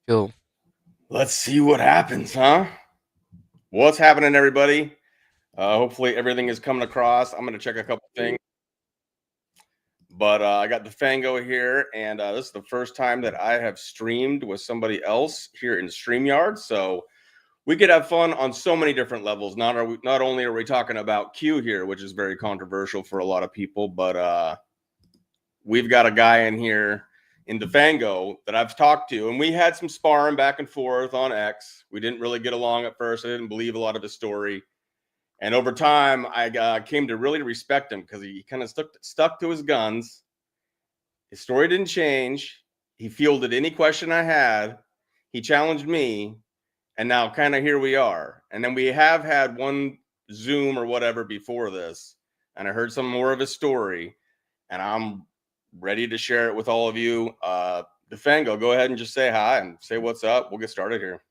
Feel Let's see what happens, huh? What's happening, everybody? Hopefully everything is coming across. I'm going to check a couple things. But I got Defango here, and this is the first time that I have streamed with somebody else here in StreamYard. So we could have fun on so many different levels. Not only are we talking about Q here, which is very controversial for a lot of people, but we've got a guy in here in Defango that I've talked to, and we had some sparring back and forth on X. We didn't really get along at first. I didn't believe a lot of his story. And over time, I came to really respect him because he kind of stuck to his guns. His story didn't change. He fielded any question I had. He challenged me. And now kind of here we are. And then we have had one Zoom or whatever before this. And I heard some more of his story. And I'm ready to share it with all of you. Defango, go ahead and just say hi and say what's up. We'll get started here.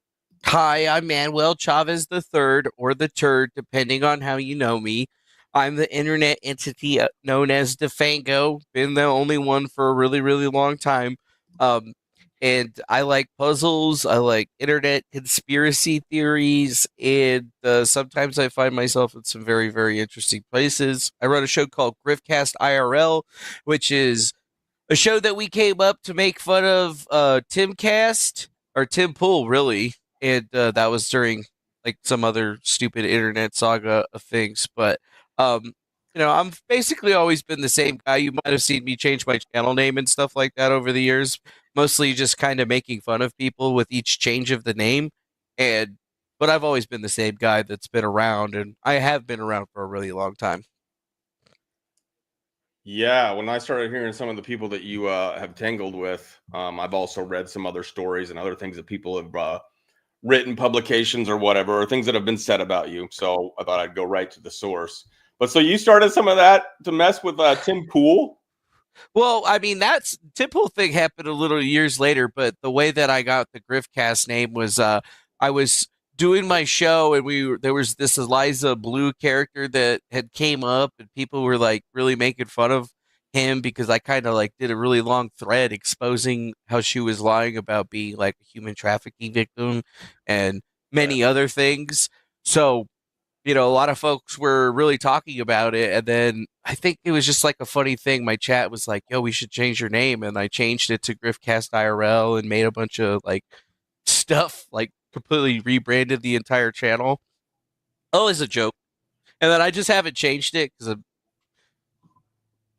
Hi, I'm Manuel Chavez III, or the Turd, depending on how you know me. I'm the internet entity known as Defango. Been the only one for a really, really long time. And I like puzzles. I like internet conspiracy theories, and sometimes I find myself in some very, very interesting places. I run a show called Griftcast IRL, which is a show that we came up to make fun of Timcast or Tim Pool, really, and that was during like some other stupid internet saga of things. But I've basically always been the same guy. You might have seen me change my channel name and stuff like that over the years, mostly just kind of making fun of people with each change of the name. But I've always been the same guy that's been around, and I have been around for a really long time. Yeah, when I started hearing some of the people that you have tangled with, I've also read some other stories and other things that people have written, publications or whatever, or things that have been said about you. So I thought I'd go right to the source. But so you started some of that to mess with Tim Pool? Well, I mean, that's typical thing happened a little years later, but the way that I got the Griftcast name was I was doing my show and there was this Eliza Blue character that had came up and people were like really making fun of him because I kind of like did a really long thread exposing how she was lying about being like a human trafficking victim and many other things. So a lot of folks were really talking about it. And then I think it was just like a funny thing. My chat was like, yo, we should change your name. And I changed it to Griftcast IRL and made a bunch of like stuff, like completely rebranded the entire channel. Oh, as a joke. And then I just haven't changed it because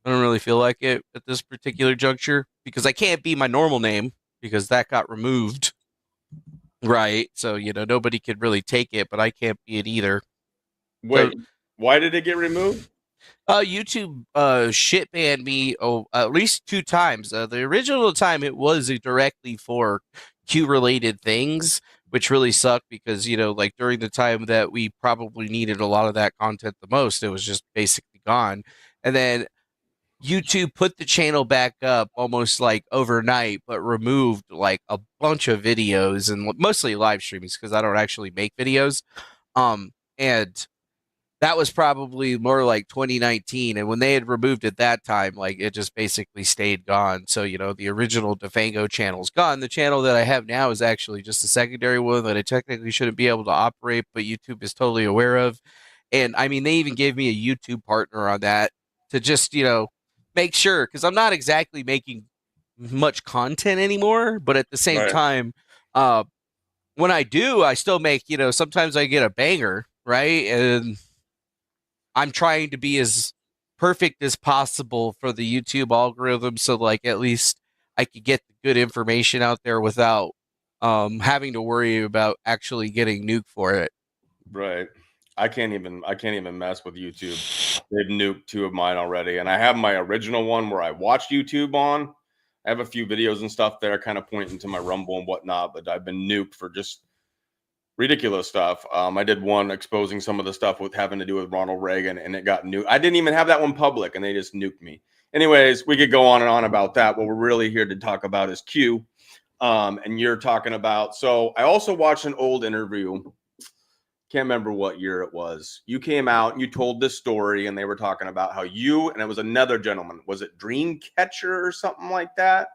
I don't really feel like it at this particular juncture because I can't be my normal name because that got removed. Right. So, nobody could really take it, but I can't be it either. Wait, why did it get removed? YouTube shit banned me at least 2 times. The original time it was directly for Q related things, which really sucked because like during the time that we probably needed a lot of that content the most, it was just basically gone. And then YouTube put the channel back up almost like overnight, but removed like a bunch of videos and mostly live streams because I don't actually make videos. And that was probably more like 2019. And when they had removed it that time, like it just basically stayed gone. So, the original Defango channel's gone. The channel that I have now is actually just a secondary one that I technically shouldn't be able to operate, but YouTube is totally aware of. And I mean, they even gave me a YouTube partner on that to just, make sure, because I'm not exactly making much content anymore, but at the same time, when I do, I still make, sometimes I get a banger, right? And I'm trying to be as perfect as possible for the YouTube algorithm so like at least I could get the good information out there without having to worry about actually getting nuked for it. Right. I can't even mess with YouTube. They've nuked 2 of mine already. And I have my original one where I watch YouTube on. I have a few videos and stuff there kind of pointing to my Rumble and whatnot, but I've been nuked for just ridiculous stuff. I did one exposing some of the stuff with having to do with Ronald Reagan, and it got nuked. I didn't even have that one public, and they just nuked me. Anyways, we could go on and on about that. What we're really here to talk about is Q. And you're talking about. So I also watched an old interview. Can't remember what year it was. You came out and you told this story, and they were talking about how you and it was another gentleman. Was it Dreamcatcher or something like that?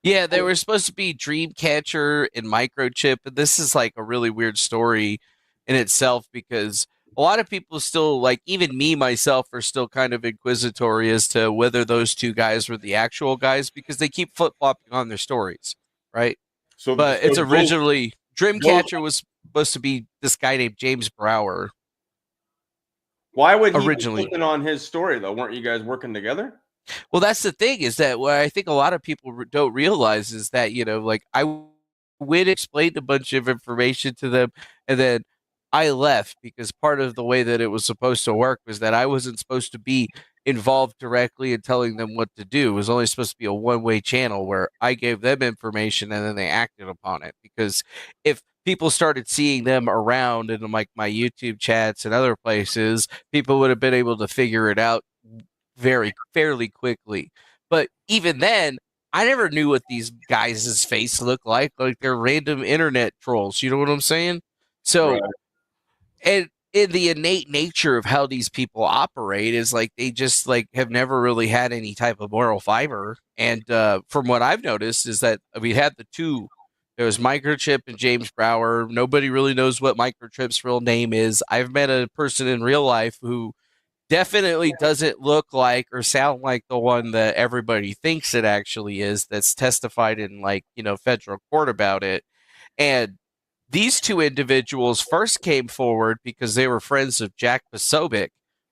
Yeah, they were supposed to be Dreamcatcher and Microchip, and this is like a really weird story in itself because a lot of people still, like even me myself, are still kind of inquisitory as to whether those two guys were the actual guys because they keep flip-flopping on their stories, right? So, But it's originally those Dreamcatcher was supposed to be this guy named James Brower why would he be originally. flipping on his story though? Weren't you guys working together? Well, that's the thing is that what I think a lot of people don't realize is that, like would explain a bunch of information to them and then I left because part of the way that it was supposed to work was that I wasn't supposed to be involved directly in telling them what to do. It was only supposed to be a one-way channel where I gave them information and then they acted upon it. Because if people started seeing them around in like my YouTube chats and other places, people would have been able to figure it out very fairly quickly. But even then, I never knew what these guys' face looked like. Like they're random internet trolls. You know what I'm saying? Right. So, and in the innate nature of how these people operate is like they just like have never really had any type of moral fiber. And from what I've noticed is that we had the two. There was Microchip and James Brower. Nobody really knows what Microchip's real name is. I've met a person in real life who definitely doesn't look like or sound like the one that everybody thinks it actually is that's testified in like federal court about it. And these two individuals first came forward because they were friends of Jack Posobiec,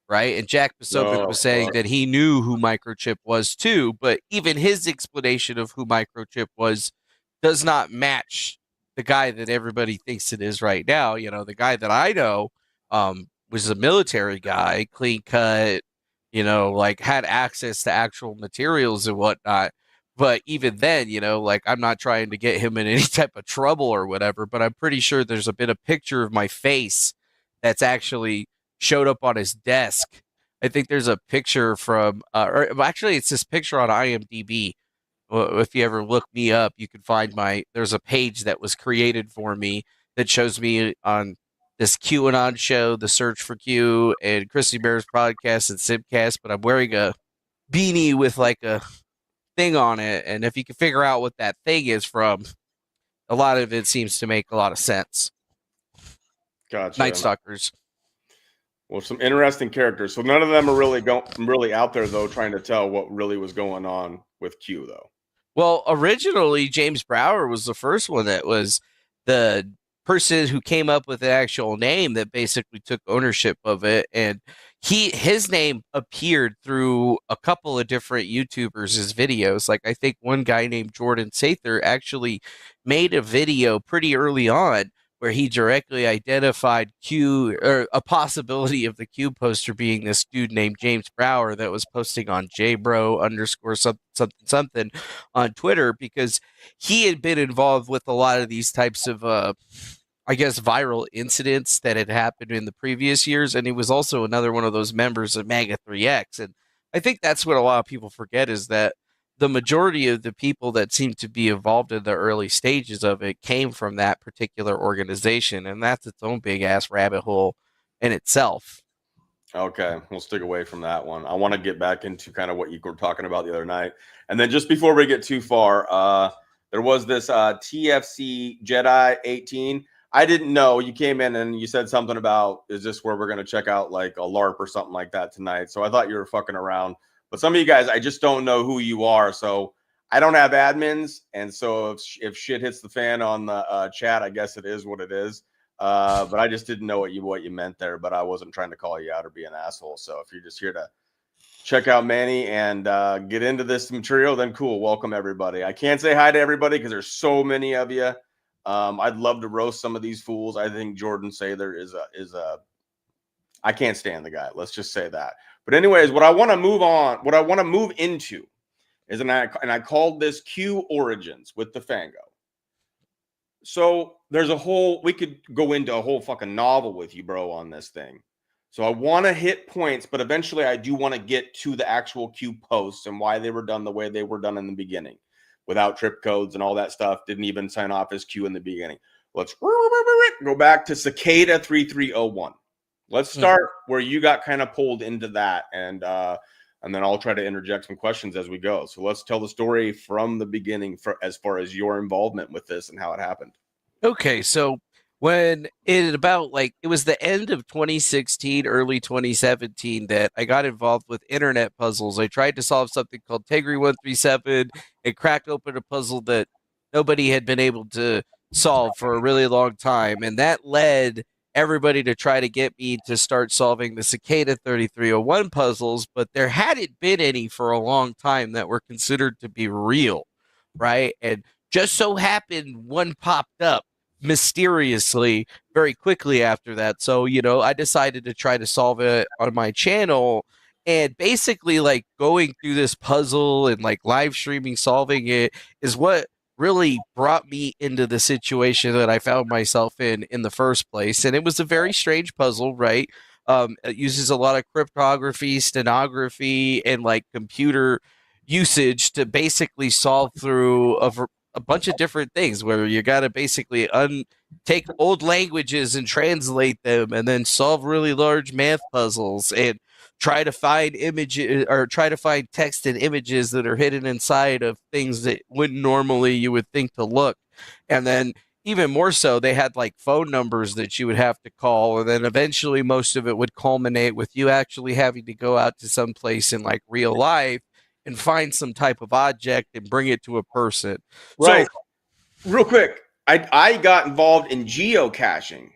right? And Jack Posobiec Oh, was saying that he knew who Microchip was too, but even his explanation of who Microchip was does not match the guy that everybody thinks it is right now. The guy that I know was a military guy, clean cut, like had access to actual materials and whatnot. But even then, like I'm not trying to get him in any type of trouble or whatever, but I'm pretty sure there's been a picture of my face that's actually showed up on his desk. I think there's a picture from, or actually, it's this picture on IMDb. Well, if you ever look me up, you can find there's a page that was created for me that shows me on this QAnon show, The Search for Q, and Chrissy Bear's podcast and Simcast, but I'm wearing a beanie with like a thing on it. And if you can figure out what that thing is from, a lot of it seems to make a lot of sense. gotcha. Night Stalkers. Well, some interesting characters. So none of them are really out there though, trying to tell what really was going on with Q though. Well, originally James Brower was the first one that was the person who came up with the actual name that basically took ownership of it, and his name appeared through a couple of different YouTubers' videos. Like I think one guy named Jordan Sather actually made a video pretty early on where he directly identified Q or a possibility of the Q poster being this dude named James Brower that was posting on jbro underscore something on Twitter because he had been involved with a lot of these types of I guess viral incidents that had happened in the previous years, and he was also another one of those members of MAGA 3X. And I think that's what a lot of people forget is that the majority of the people that seem to be involved in the early stages of it came from that particular organization, and that's its own big ass rabbit hole in itself. Okay, we'll stick away from that one. I want to get back into kind of what you were talking about the other night. And then just before we get too far, there was this TFC Jedi 18. I didn't know. You came in and you said something about, is this where we're going to check out like a LARP or something like that tonight? So I thought you were fucking around. But some of you guys, I just don't know who you are. So I don't have admins. And so if shit hits the fan on the chat, I guess it is what it is. But I just didn't know what you meant there, but I wasn't trying to call you out or be an asshole. So if you're just here to check out Manny and get into this material, then cool. Welcome everybody. I can't say hi to everybody because there's so many of you. I'd love to roast some of these fools. I think Jordan Sather is a I can't stand the guy. Let's just say that. But anyways, what I want to move into is, and I called this Q Origins with Defango. So there's we could go into a whole fucking novel with you, bro, on this thing. So I want to hit points, but eventually I do want to get to the actual Q posts and why they were done the way they were done in the beginning without trip codes and all that stuff. Didn't even sign off as Q in the beginning. Let's go back to Cicada 3301. Let's start where you got kind of pulled into that. And and then I'll try to interject some questions as we go. So let's tell the story from the beginning as far as your involvement with this and how it happened. Okay, so when it was the end of 2016, early 2017 that I got involved with internet puzzles. I tried to solve something called Tegri 137 and cracked open a puzzle that nobody had been able to solve for a really long time, and that led everybody to try to get me to start solving the Cicada 3301 puzzles, but there hadn't been any for a long time that were considered to be real, right? And just so happened one popped up mysteriously very quickly after that. So, I decided to try to solve it on my channel, and basically like going through this puzzle and like live streaming solving it is what really brought me into the situation that I found myself in the first place. And it was a very strange puzzle, right? It uses a lot of cryptography, stenography, and like computer usage to basically solve through a bunch of different things where you got to basically take old languages and translate them and then solve really large math puzzles and try to find images or try to find text and images that are hidden inside of things that wouldn't normally you would think to look. And then even more so, they had like phone numbers that you would have to call. And then eventually most of it would culminate with you actually having to go out to some place in like real life and find some type of object and bring it to a person. Right. So, real quick, I got involved in geocaching.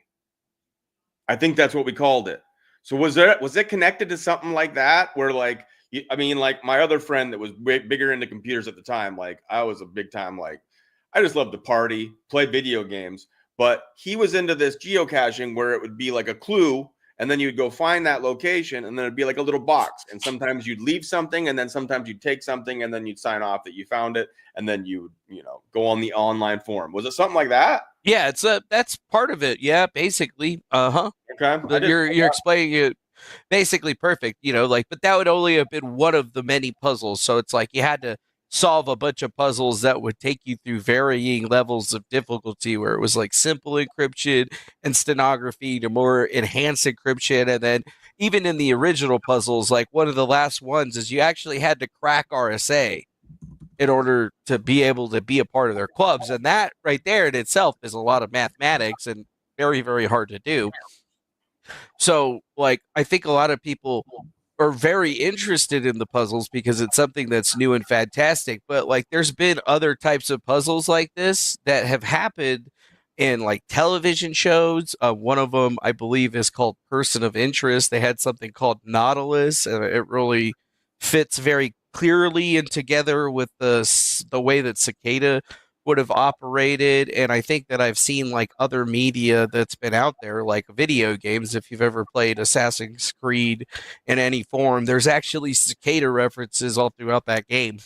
I think that's what we called it. So was it connected to something like that where like, like my other friend that was bigger into computers at the time, like I was a big time, like I just loved to party, play video games, but he was into this geocaching where it would be like a clue and then you'd go find that location and then it'd be like a little box. And sometimes you'd leave something and then sometimes you'd take something and then you'd sign off that you found it. And then you go on the online forum. Was it something like that? Yeah, that's part of it. Yeah, basically. Uh-huh. Okay. You're explaining it basically perfect, but that would only have been one of the many puzzles. So it's like you had to solve a bunch of puzzles that would take you through varying levels of difficulty, where it was like simple encryption and stenography to more enhanced encryption. And then even in the original puzzles, like one of the last ones is you actually had to crack RSA in order to be able to be a part of their clubs. And that right there in itself is a lot of mathematics and very, very hard to do. So, like, I think a lot of people are very interested in the puzzles because it's something that's new and fantastic. But, like, there's been other types of puzzles like this that have happened in, like, television shows. One of them, I believe, is called Person of Interest. They had something called Nautilus, and it really fits very clearly and together with the way that Cicada would have operated. And I think that I've seen like other media that's been out there, like video games. If you've ever played Assassin's Creed in any form, there's actually Cicada references all throughout that game.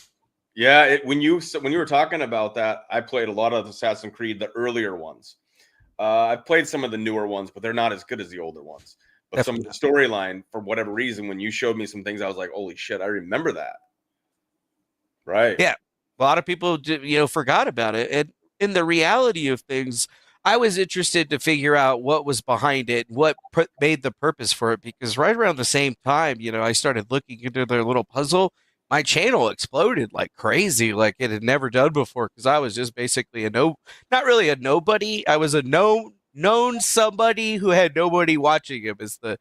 Yeah, when you were talking about that, I played a lot of Assassin's Creed, the earlier ones. I've played some of the newer ones, but they're not as good as the older ones. But Definitely. Some of the storyline, for whatever reason, when you showed me some things, I was like, holy shit, I remember that. Right. Yeah. A lot of people, forgot about it. And in the reality of things, I was interested to figure out what was behind it, what made the purpose for it, because right around the same time, I started looking into their little puzzle. My channel exploded like crazy, like it had never done before, because I was just basically not really a nobody. I was a known somebody who had nobody watching him, is the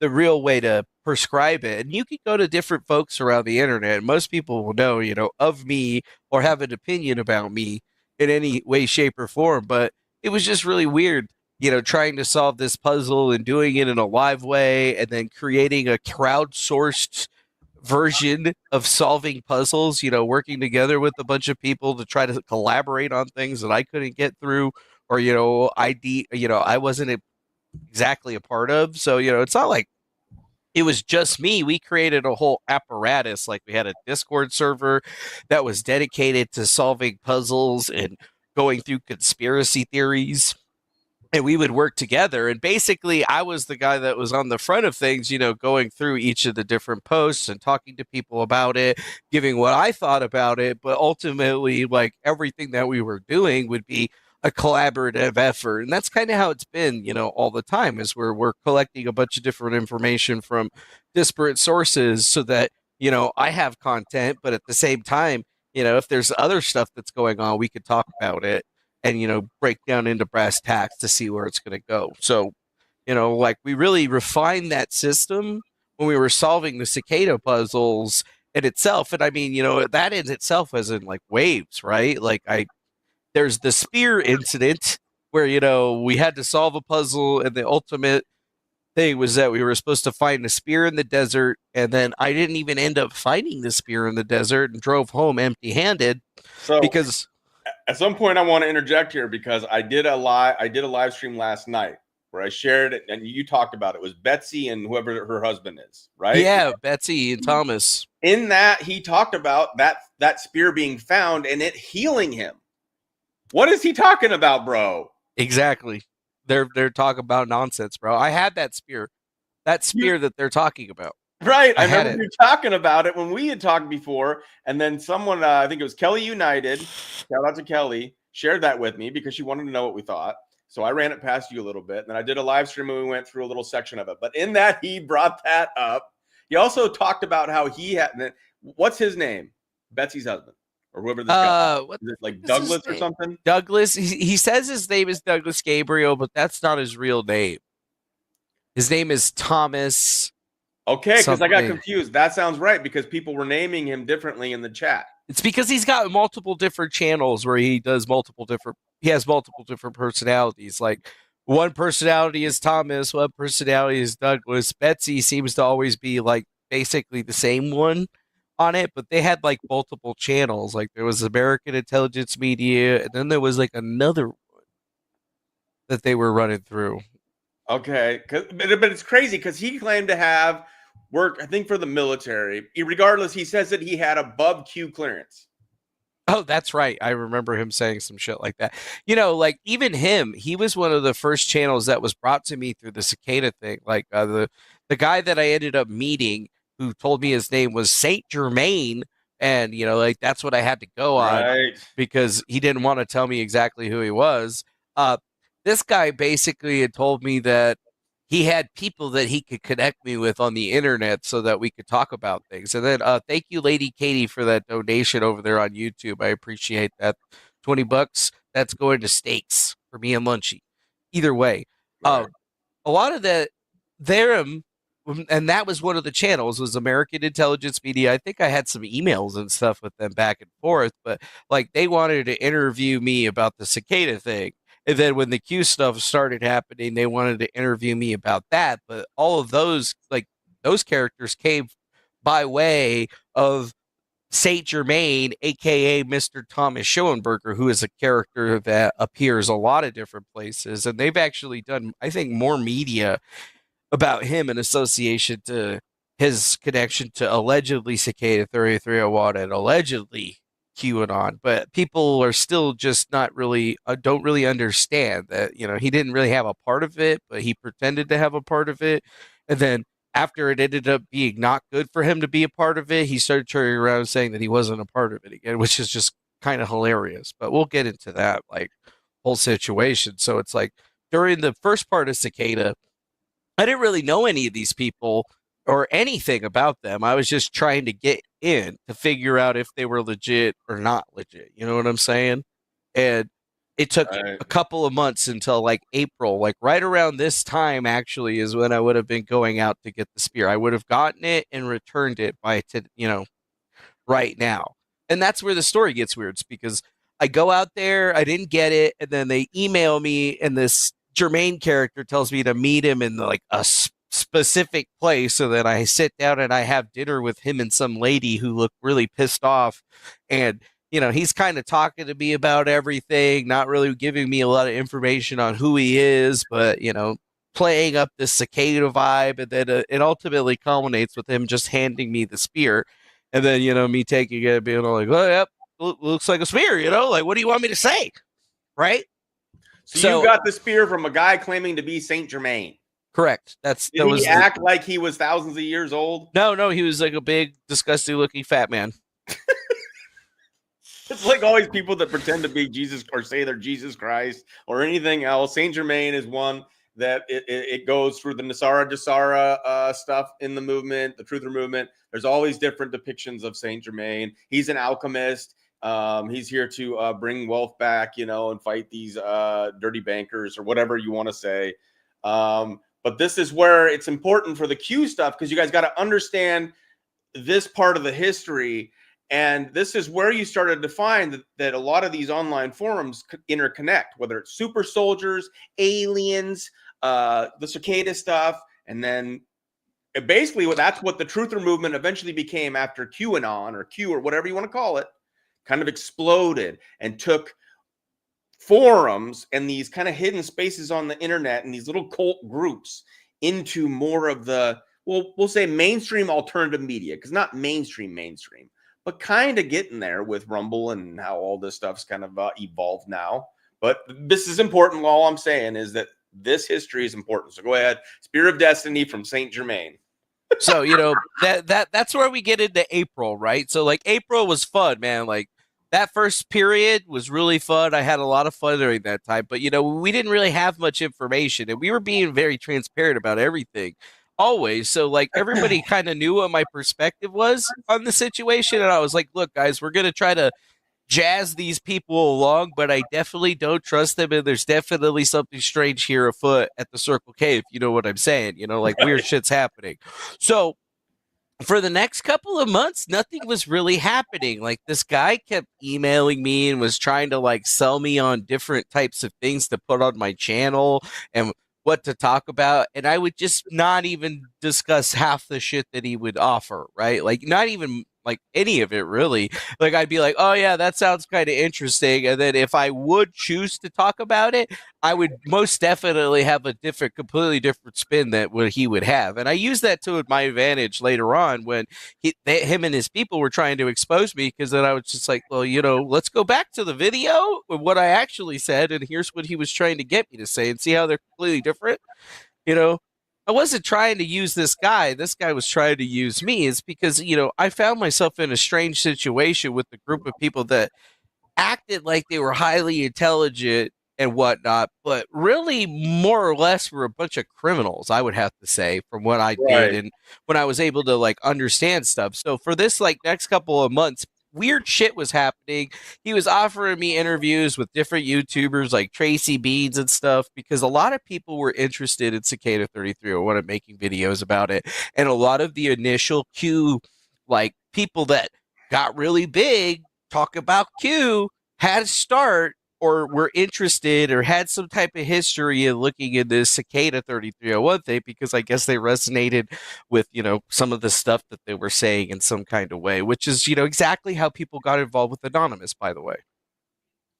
real way to prescribe it. And you can go to different folks around the internet, and most people will know, of me or have an opinion about me in any way, shape, or form. But it was just really weird, trying to solve this puzzle and doing it in a live way and then creating a crowdsourced version of solving puzzles, working together with a bunch of people to try to collaborate on things that I couldn't get through, or, I wasn't exactly a part of. So, it's not like it was just me. We created a whole apparatus. Like we had a Discord server that was dedicated to solving puzzles and going through conspiracy theories. And we would work together. And basically, I was the guy that was on the front of things, going through each of the different posts and talking to people about it, giving what I thought about it. But ultimately, like everything that we were doing would be a collaborative effort. And that's kind of how it's been, all the time, is where we're collecting a bunch of different information from disparate sources so that, I have content, but at the same time, if there's other stuff that's going on, we could talk about it and, break down into brass tacks to see where it's going to go. So, like we really refined that system when we were solving the cicada puzzles in itself. And I mean, that in itself as in like waves, right? Like there's the spear incident where, we had to solve a puzzle and the ultimate thing was that we were supposed to find a spear in the desert, and then I didn't even end up finding the spear in the desert and drove home empty-handed. So because at some point I want to interject here because I did a live stream last night where I shared it and you talked about it. It was Betsy and whoever her husband is, right? Yeah, Betsy and Thomas. In that he talked about that spear being found and it healing him. What is he talking about, bro? Exactly. They're talking about nonsense, bro. I had that spear. That spear that they're talking about. Right. I remember you talking about it when we had talked before. And then someone, I think it was Kelly United, shout out to Kelly, shared that with me because she wanted to know what we thought. So I ran it past you a little bit. And then I did a live stream and we went through a little section of it. But in that, he brought that up. He also talked about how he had, what's his name? Betsy's husband. Or whoever this guy is. Is it like Douglas or something? Douglas. He says his name is Douglas Gabriel, but that's not his real name. His name is Thomas. Okay, because I got confused. That sounds right because people were naming him differently in the chat. It's because he's got multiple different channels where he has multiple different personalities. Like one personality is Thomas, one personality is Douglas. Betsy seems to always be like basically the same one on it, but they had like multiple channels. Like there was American Intelligence Media, and then there was like another one that they were running through. Okay, but it's crazy because he claimed to have worked, I think, for the military. Regardless, he says that he had above Q clearance. Oh, that's right. I remember him saying some shit like that. Like even him, he was one of the first channels that was brought to me through the Cicada thing. Like the guy that I ended up meeting who told me his name was Saint Germaine. And, like that's what I had to go on because he didn't want to tell me exactly who he was. This guy basically had told me that he had people that he could connect me with on the internet so that we could talk about things. And then thank you, Lady Katie, for that donation over there on YouTube. I appreciate that. $20. That's going to steaks for me and Lunchy. Either way. Right. A lot of that there, and that was one of the channels, was American Intelligence Media. I think I had some emails and stuff with them back and forth, but like they wanted to interview me about the cicada thing. And then when the Q stuff started happening, they wanted to interview me about that. But all of those, like those characters came by way of Saint Germaine, aka Mr. Thomas Shoenberger, who is a character that appears a lot of different places. And they've actually done, I think, more media about him in association to his connection to allegedly Cicada 3301 and allegedly QAnon, but people are still just not really don't really understand that he didn't really have a part of it, but he pretended to have a part of it, and then after it ended up being not good for him to be a part of it, he started turning around saying that he wasn't a part of it again, which is just kind of hilarious. But we'll get into that like whole situation. So it's like during the first part of Cicada, I didn't really know any of these people or anything about them. I was just trying to get in to figure out if they were legit or not legit. You know what I'm saying? And it took a couple of months until like April, like right around this time actually is when I would have been going out to get the spear. I would have gotten it and returned it right now. And that's where the story gets weird because I go out there, I didn't get it, and then they email me and this Germaine character tells me to meet him in like a specific place, so that I sit down and I have dinner with him and some lady who looked really pissed off, and he's kind of talking to me about everything, not really giving me a lot of information on who he is, but playing up this cicada vibe, and then it ultimately culminates with him just handing me the spear, and then me taking it and being like, oh yep, looks like a spear, like what do you want me to say, right? So you got the spear from a guy claiming to be Saint Germaine. Correct. Did he act like he was thousands of years old? No, he was like a big, disgusting looking fat man. It's like always people that pretend to be Jesus or say they're Jesus Christ or anything else. Saint Germain is one. that it goes through the Nasara Jasara stuff in the movement, the Truther movement. There's all these different depictions of Saint Germain. He's an alchemist. He's here to bring wealth back, and fight these dirty bankers or whatever you want to say. But this is where it's important for the Q stuff, because you guys got to understand this part of the history. And this is where you started to find that a lot of these online forums interconnect, whether it's super soldiers, aliens, the Cicada stuff. And then basically that's what the Truther movement eventually became after QAnon or Q or whatever you want to call it, kind of exploded and took forums and these kind of hidden spaces on the internet and these little cult groups into more of the, we'll say mainstream alternative media, because not mainstream, but kind of getting there with Rumble and how all this stuff's kind of evolved now. But this is important. All I'm saying is that this history is important. So go ahead. Spear of Destiny from Saint Germain. So, that's where we get into April, right? So like April was fun, man. Like that first period was really fun. I had a lot of fun during that time, but we didn't really have much information, and we were being very transparent about everything. Always. So like everybody kind of knew what my perspective was on the situation. And I was like, look, guys, we're going to try to jazz these people along, but I definitely don't trust them. And there's definitely something strange here afoot at the Circle K, if you know what I'm saying, like weird shit's happening. So for the next couple of months, nothing was really happening. Like this guy kept emailing me and was trying to like sell me on different types of things to put on my channel and what to talk about, and I would just not even discuss half the shit that he would offer, right? Like not even like any of it really. Like I'd be like, oh yeah, that sounds kind of interesting, and then if I would choose to talk about it, I would most definitely have a completely different spin than what he would have. And I used that to my advantage later on when him and his people were trying to expose me, because then I was just like, well, let's go back to the video of what I actually said, and here's what he was trying to get me to say, and see how they're completely different. I wasn't trying to use this guy. This guy was trying to use me. It's because, I found myself in a strange situation with a group of people that acted like they were highly intelligent and whatnot, but really more or less were a bunch of criminals, I would have to say, from what I did and when I was able to like understand stuff. So for this like next couple of months, weird shit was happening. He was offering me interviews with different YouTubers like Tracy Beans and stuff, because a lot of people were interested in Cicada 3301 and making videos about it. And a lot of the initial Q like people that got really big talk about Q had a start or were interested or had some type of history in looking at this Cicada 3301 thing, because I guess they resonated with, some of the stuff that they were saying in some kind of way, which is, exactly how people got involved with Anonymous, by the way.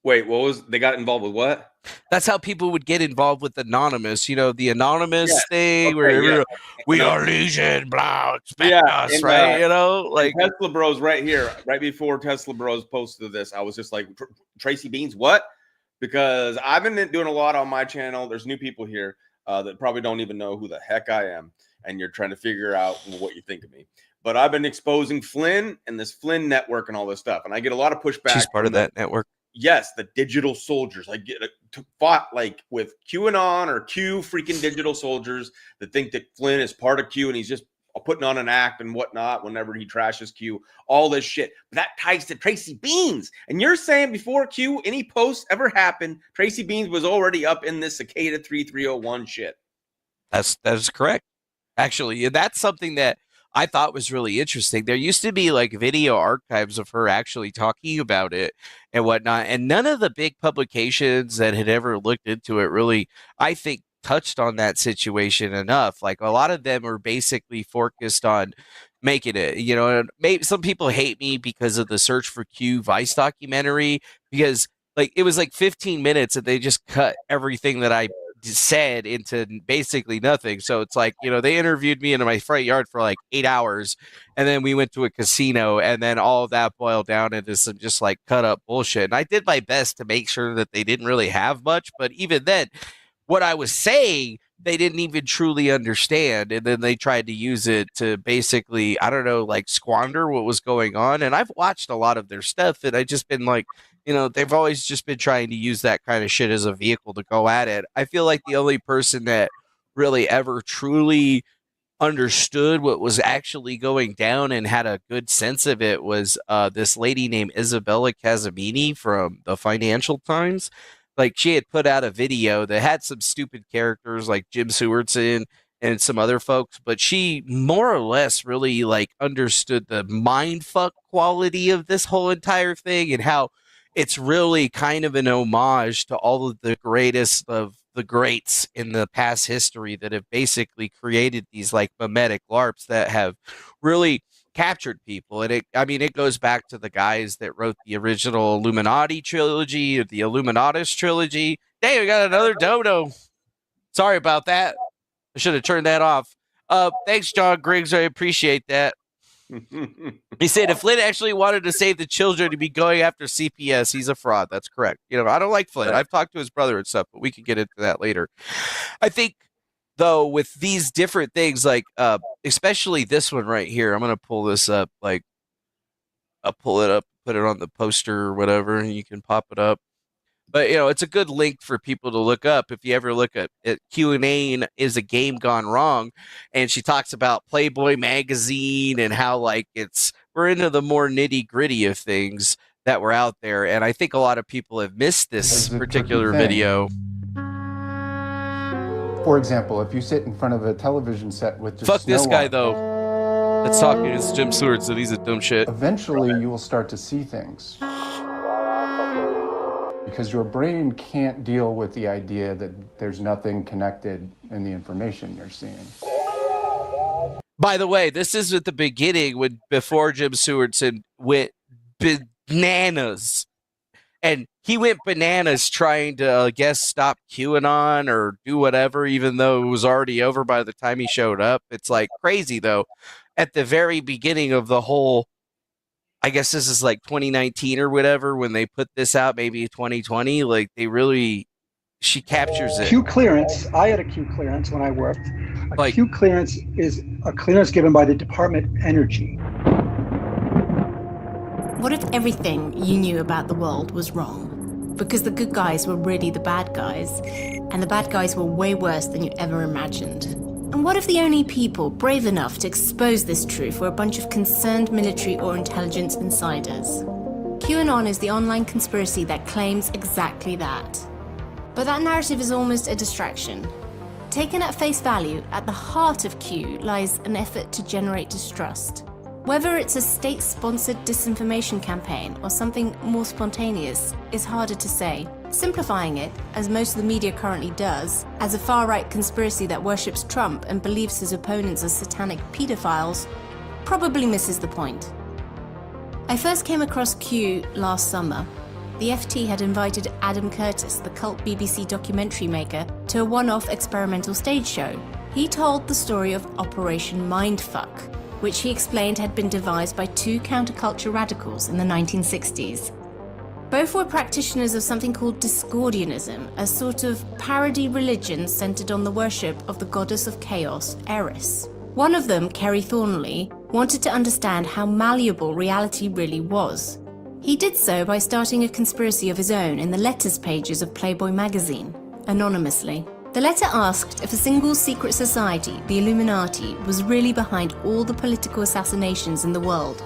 Wait, they got involved with what? That's how people would get involved with Anonymous, the Anonymous thing where we are Legion, blah, expect us, and, right? Like Tesla Bros right here, right before Tesla Bros posted this, I was just like, Tracy Beans, what? Because I've been doing a lot on my channel. There's new people here that probably don't even know who the heck I am, and you're trying to figure out what you think of me. But I've been exposing Flynn and this Flynn network and all this stuff, and I get a lot of pushback. She's part of that network. Yes, the digital soldiers. I get fought like with QAnon or Q freaking digital soldiers that think that Flynn is part of Q and he's just putting on an act and whatnot whenever he trashes Q, all this shit. But that ties to Tracy Beans. And you're saying before Q, any posts ever happened, Tracy Beans was already up in this Cicada 3301 shit. That is correct. Actually, that's something that I thought was really interesting. There used to be like video archives of her actually talking about it and whatnot. And none of the big publications that had ever looked into it really, I think, touched on that situation enough. Like a lot of them are basically focused on making it, and maybe some people hate me because of the Search for Q Vice documentary, because like it was like 15 minutes and they just cut everything that I said into basically nothing. So it's like, they interviewed me in my front yard for like 8 hours, and then we went to a casino, and then all of that boiled down into some just like cut up bullshit. And I did my best to make sure that they didn't really have much, but even then, what I was saying they didn't even truly understand, and then they tried to use it to basically, I don't know, like squander what was going on. And I've watched a lot of their stuff, and I just been like, they've always just been trying to use that kind of shit as a vehicle to go at it. I feel like the only person that really ever truly understood what was actually going down and had a good sense of it was this lady named Isabella Casamini from the Financial Times. Like, she had put out a video that had some stupid characters like Jim Sewardson and some other folks, but she more or less really like understood the mind fuck quality of this whole entire thing, and how it's really kind of an homage to all of the greatest of the greats in the past history that have basically created these like mimetic LARPs that have really captured people. And it goes back to the guys that wrote the original Illuminati trilogy or the Illuminatus trilogy. Dang, we got another dodo. Sorry about that. I should have turned that off. Thanks, John Griggs. I appreciate that. He said if Flynn actually wanted to save the children to be going after CPS, he's a fraud. That's correct. I don't like Flynn. I've talked to his brother and stuff, but we can get into that later. I think, though, with these different things, like especially this one right here, I'm going to pull this up. Like, I'll pull it up, put it on the poster or whatever, and you can pop it up. But, it's a good link for people to look up. If you ever look at Q&A is a game gone wrong, and she talks about Playboy magazine and how like we're into the more nitty gritty of things that were out there. And I think a lot of people have missed this particular video. For example, if you sit in front of a television set with just fuck this guy on, though. That's talking is Jim Seward, so he's a dumb shit. Eventually you will start to see things. Because your brain can't deal with the idea that there's nothing connected in the information you're seeing. By the way, this is at the beginning before Jim Sewardson went bananas. And he went bananas trying to, I guess, stop QAnon or do whatever, even though it was already over by the time he showed up. It's like crazy, though. At the very beginning of the whole, I guess this is like 2019 or whatever, when they put this out, maybe 2020, like she captures it. Q clearance, I had a Q clearance when I worked. Q clearance is a clearance given by the Department of Energy. What if everything you knew about the world was wrong? Because the good guys were really the bad guys, and the bad guys were way worse than you ever imagined. And what if the only people brave enough to expose this truth were a bunch of concerned military or intelligence insiders? QAnon is the online conspiracy that claims exactly that. But that narrative is almost a distraction. Taken at face value, at the heart of Q lies an effort to generate distrust. Whether it's a state-sponsored disinformation campaign or something more spontaneous is harder to say. Simplifying it, as most of the media currently does, as a far-right conspiracy that worships Trump and believes his opponents are satanic pedophiles, probably misses the point. I first came across Q last summer. The FT had invited Adam Curtis, the cult BBC documentary maker, to a one-off experimental stage show. He told the story of Operation Mindfuck, which he explained had been devised by two counterculture radicals in the 1960s. Both were practitioners of something called Discordianism, a sort of parody religion centered on the worship of the goddess of chaos, Eris. One of them, Kerry Thornley, wanted to understand how malleable reality really was. He did so by starting a conspiracy of his own in the letters pages of Playboy magazine, anonymously. The letter asked if a single secret society, the Illuminati, was really behind all the political assassinations in the world.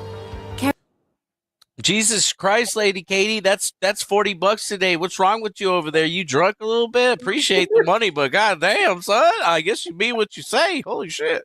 Jesus Christ, Lady Katie, that's $40 today. What's wrong with you over there? You drunk a little bit? Appreciate the money, but goddamn, son, I guess you mean what you say. Holy shit.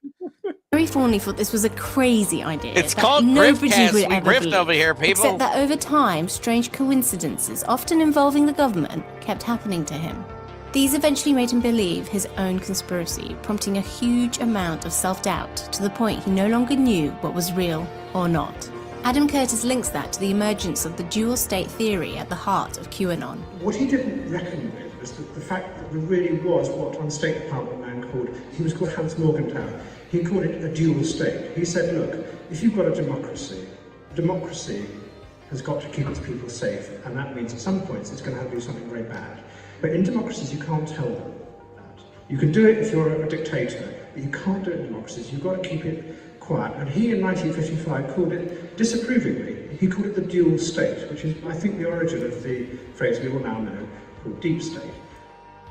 Very Thornley thought this was a crazy idea. It's called Griftcast. We grift over here, people. Except that over time, strange coincidences, often involving the government, kept happening to him. These eventually made him believe his own conspiracy, prompting a huge amount of self-doubt to the point he no longer knew what was real or not. Adam Curtis links that to the emergence of the dual state theory at the heart of QAnon. What he didn't reckon with was the fact that there really was what one State Department man he was called Hans Morgenthau. He called it a dual state. He said, look, if you've got a democracy has got to keep its people safe, and that means at some points it's going to have to do something very bad. But in democracies, you can't tell them that. You can do it if you're a dictator, but you can't do it in democracies. You've got to keep it quiet. And he in 1955 called it, disapprovingly, he called it the dual state, which is, I think, the origin of the phrase we all now know called deep state.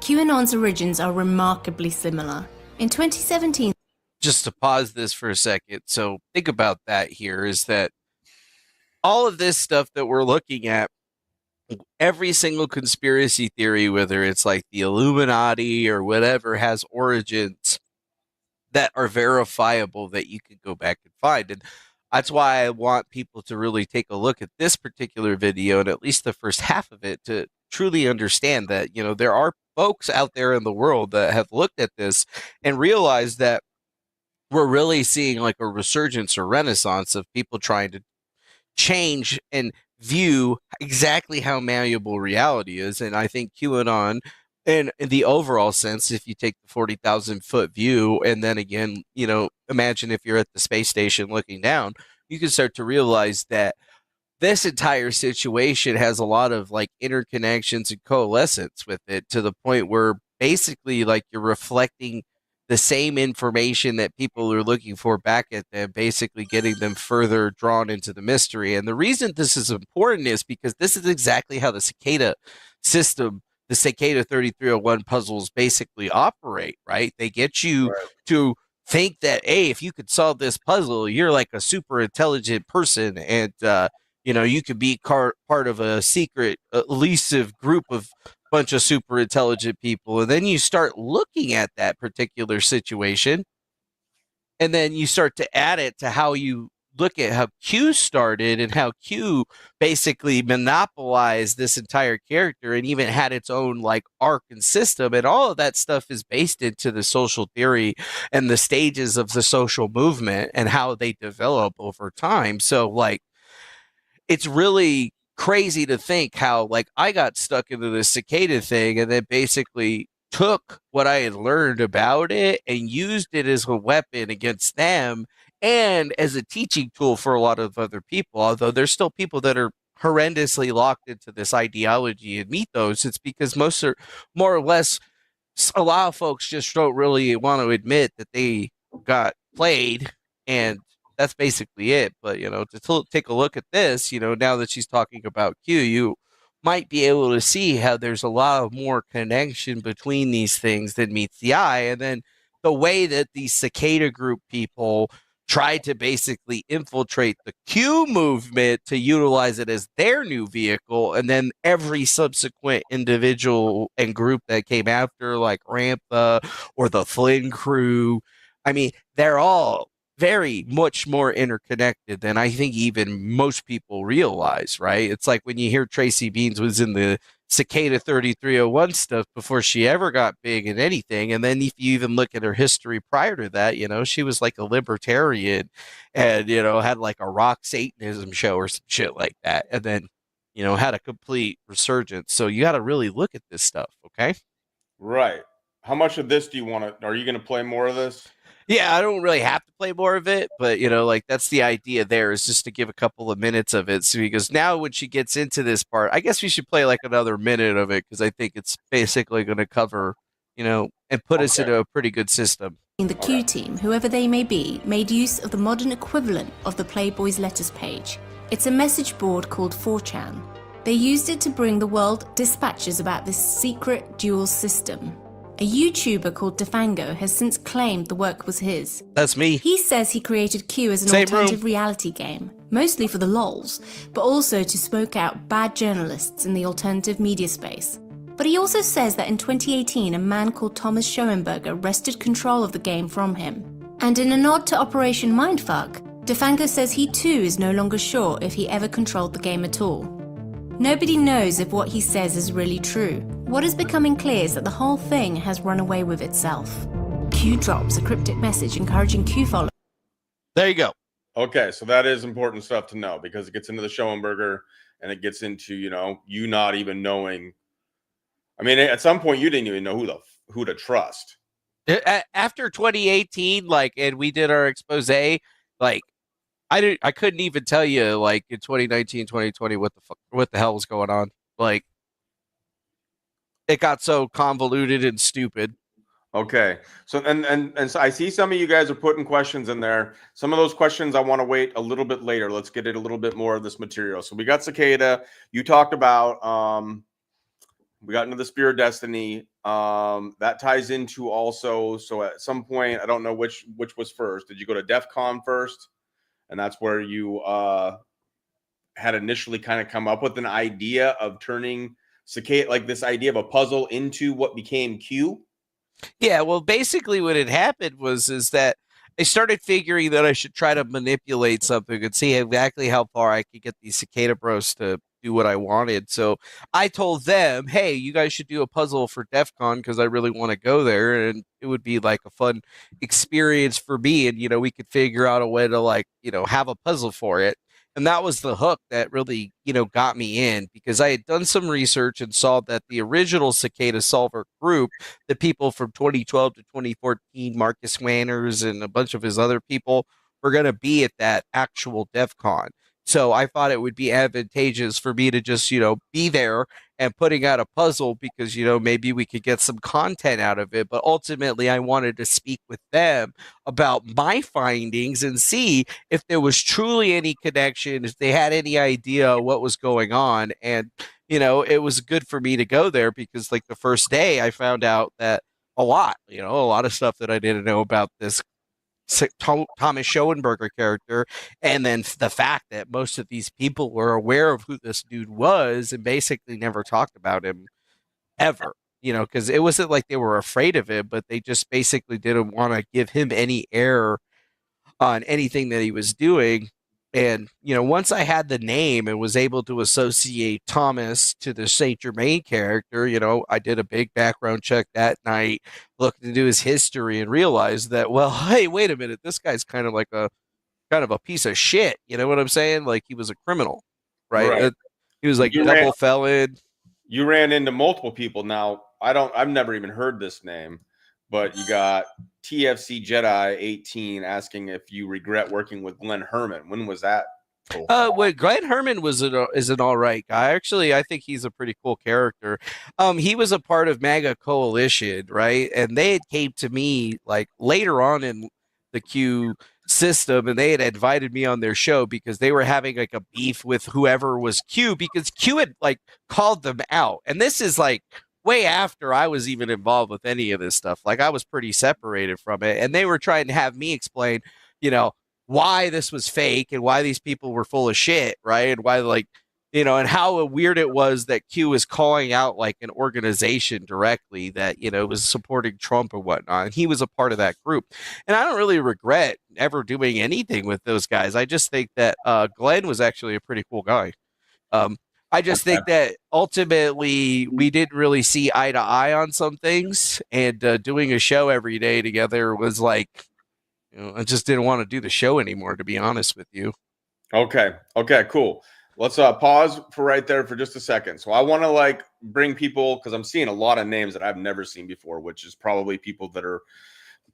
QAnon's origins are remarkably similar. In 2017, just to pause this for a second. So think about that here is that all of this stuff that we're looking at, every single conspiracy theory, whether it's like the Illuminati or whatever, has origins that are verifiable that you can go back and find. And that's why I want people to really take a look at this particular video and at least the first half of it to truly understand that, you know, there are folks out there in the world that have looked at this and realized that we're really seeing like a resurgence or renaissance of people trying to change and view exactly how malleable reality is. And I think QAnon, in the overall sense, if you take the 40,000 foot view, and then again, you know, imagine if you're at the space station looking down, you can start to realize that this entire situation has a lot of like interconnections and coalescence with it to the point where basically like you're reflecting the same information that people are looking for back at them, basically getting them further drawn into the mystery. And the reason this is important is because this is exactly how the Cicada system, the Cicada 3301 puzzles basically operate, right? They get you to think that, hey, if you could solve this puzzle, you're like a super intelligent person and, you know, you could be part of a secret, elusive group of bunch of super intelligent people. And then you start looking at that particular situation and then you start to add it to how you look at how Q started and how Q basically monopolized this entire character and even had its own like arc and system. And all of that stuff is based into the social theory and the stages of the social movement and how they develop over time. So like, it's really crazy to think how like I got stuck into this cicada thing and then basically took what I had learned about it and used it as a weapon against them and as a teaching tool for a lot of other people. Although there's still people that are horrendously locked into this ideology and mythos, it's because most are more or less, a lot of folks just don't really want to admit that they got played, and that's basically it. But, you know, to take a look at this, you know, now that she's talking about Q, you might be able to see how there's a lot of more connection between these things than meets the eye. And then the way that these Cicada group people tried to basically infiltrate the Q movement to utilize it as their new vehicle. And then every subsequent individual and group that came after, like Ramtha or the Flynn crew, I mean, they're all very much more interconnected than I think even most people realize, right? It's like when you hear Tracy Beans was in the Cicada 3301 stuff before she ever got big in anything. And then if you even look at her history prior to that, you know, she was like a libertarian and, you know, had like a rock Satanism show or some shit like that. And then, you know, had a complete resurgence. So you got to really look at this stuff, okay? Right. How much of this do you want to, are you going to play more of this? Yeah, I don't really have to play more of it, but, you know, like, that's the idea there, is just to give a couple of minutes of it. So he goes, now when she gets into this part, I guess we should play like another minute of it, because I think it's basically going to cover, you know, and put us into a pretty good system. The Q team, whoever they may be, made use of the modern equivalent of the Playboy's letters page. It's a message board called 4chan. They used it to bring the world dispatches about this secret dual system. A YouTuber called Defango has since claimed the work was his. That's me. He says he created Q as an alternative reality game, mostly for the lols, but also to smoke out bad journalists in the alternative media space. But he also says that in 2018, a man called Thomas Shoenberger wrested control of the game from him. And in a nod to Operation Mindfuck, Defango says he too is no longer sure if he ever controlled the game at all. Nobody knows if what he says is really true. What is becoming clear is that the whole thing has run away with itself. Q drops a cryptic message encouraging Q followers. There you go. Okay, so that is important stuff to know, because it gets into the Schoenberger and it gets into, you know, you not even knowing. I mean, at some point you didn't even know who to trust. After 2018, like, and we did our expose, like, I couldn't even tell you, like, in 2019, 2020, what the hell was going on. Like, it got so convoluted and stupid. Okay. So and so I see some of you guys are putting questions in there. Some of those questions I want to wait a little bit later. Let's get it a little bit more of this material. So we got Cicada. You talked about we got into the Spear of Destiny. That ties into also. So at some point, I don't know which was first. Did you go to Defcon first? And that's where you had initially kind of come up with an idea of turning Cicada, like this idea of a puzzle, into what became Q. Yeah, well, basically what had happened is that I started figuring that I should try to manipulate something and see exactly how far I could get these Cicada Bros to do what I wanted. So I told them, hey, you guys should do a puzzle for Defcon because I really want to go there, and it would be like a fun experience for me. And, we could figure out a way to have a puzzle for it. And that was the hook that really, got me in, because I had done some research and saw that the original Cicada Solver group, the people from 2012 to 2014, Marcus Wanners and a bunch of his other people, were going to be at that actual DEF CON. So I thought it would be advantageous for me to just, be there and putting out a puzzle because, maybe we could get some content out of it. But ultimately, I wanted to speak with them about my findings and see if there was truly any connection, if they had any idea what was going on. And, it was good for me to go there because, like, the first day I found out that a lot of stuff that I didn't know about this Thomas Shoenberger character, and then the fact that most of these people were aware of who this dude was and basically never talked about him ever, because it wasn't like they were afraid of him, but they just basically didn't want to give him any air on anything that he was doing. And, once I had the name and was able to associate Thomas to the Saint Germaine character, I did a big background check that night, looked into his history and realized that, well, hey, wait a minute, this guy's kind of a piece of shit. You know what I'm saying? Like, he was a criminal, right? He was like double felon. You ran into multiple people. Now, I've never even heard this name, but you got TFC Jedi 18 asking if you regret working with Glenn Herman. When was that? Well, Glenn Herman is an all right guy. Actually, I think he's a pretty cool character. He was a part of MAGA Coalition, right? And they had came to me like later on in the Q system, and they had invited me on their show because they were having like a beef with whoever was Q, because Q had like called them out. And this is like way after I was even involved with any of this stuff. Like, I was pretty separated from it, and they were trying to have me explain, why this was fake and why these people were full of shit, right? And why, like, and how weird it was that Q was calling out like an organization directly that, was supporting Trump and whatnot. And he was a part of that group. And I don't really regret ever doing anything with those guys. I just think that Glenn was actually a pretty cool guy. I just think that ultimately we didn't really see eye to eye on some things, and doing a show every day together was like, I just didn't want to do the show anymore, to be honest with you. Okay, cool. Let's pause for right there for just a second. So I want to bring people, because I'm seeing a lot of names that I've never seen before, which is probably people that are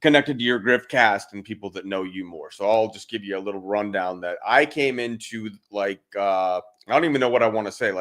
connected to your Griftcast and people that know you more. So I'll just give you a little rundown that I came into, I don't even know what I want to say.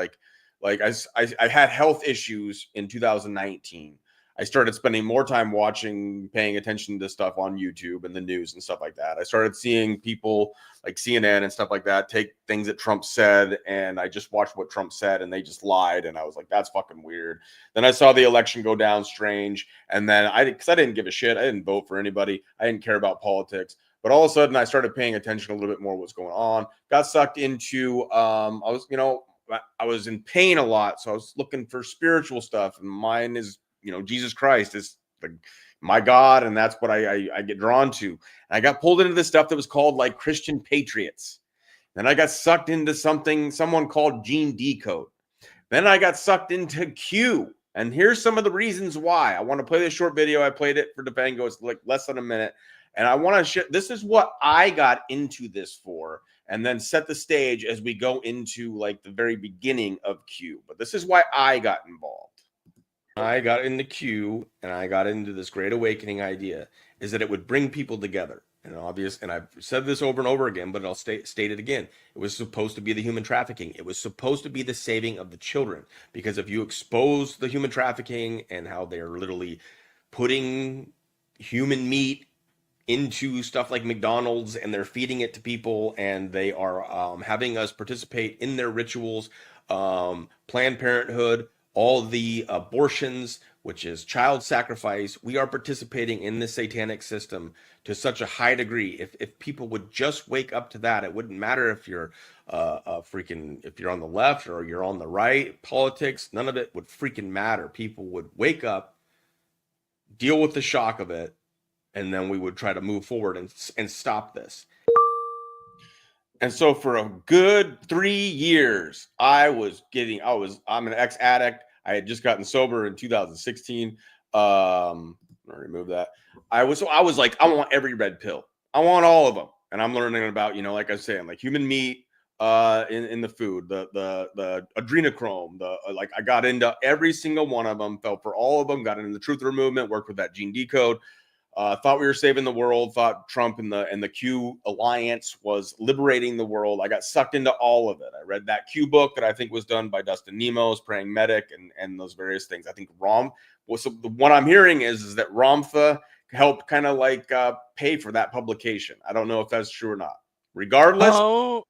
I had health issues in 2019. I started spending more time paying attention to stuff on YouTube and the news and stuff like that. I started seeing people like CNN and stuff like that take things that Trump said, and I just watched what Trump said, and they just lied, and I was like, that's fucking weird. Then I saw the election go down strange, and then because I didn't give a shit. I didn't vote for anybody. I didn't care about politics. But all of a sudden, I started paying attention a little bit more what's going on. Got sucked into, I was in pain a lot, so I was looking for spiritual stuff, and mine is, Jesus Christ is my God, and that's what I get drawn to. And I got pulled into this stuff that was called like Christian Patriots. Then I got sucked into someone called Gene Decode. Then I got sucked into Q. And here's some of the reasons why. I want to play this short video. I played it for Defango. It's like less than a minute. And I want to share. This is what I got into this for, and then set the stage as we go into like the very beginning of Q. But this is why I got involved. I got into Q, and I got into this Great Awakening idea, is that it would bring people together. And I've said this over and over again, but I'll state it again. It was supposed to be the human trafficking. It was supposed to be the saving of the children. Because if you expose the human trafficking and how they're literally putting human meat into stuff like McDonald's, and they're feeding it to people, and they are having us participate in their rituals. Planned Parenthood, all the abortions, which is child sacrifice. We are participating in the satanic system to such a high degree. If people would just wake up to that, it wouldn't matter if you're if you're on the left or you're on the right. Politics, none of it would freaking matter. People would wake up, deal with the shock of it, and then we would try to move forward and stop this. And so for a good 3 years, I'm an ex-addict. I had just gotten sober in 2016. I'm gonna remove that. I was like, I want every red pill. I want all of them. And I'm learning about, like I was saying, like human meat in the food, the adrenochrome, I got into every single one of them, fell for all of them, got into the truther movement, worked with that gene decode. Thought we were saving the world. Thought Trump and the Q alliance was liberating the world. I got sucked into all of it. I read that Q book that I think was done by Dustin Nemos, Praying Medic, and those various things. I think what I'm hearing is that Ramtha helped kind of pay for that publication. I don't know if that's true or not. Regardless, I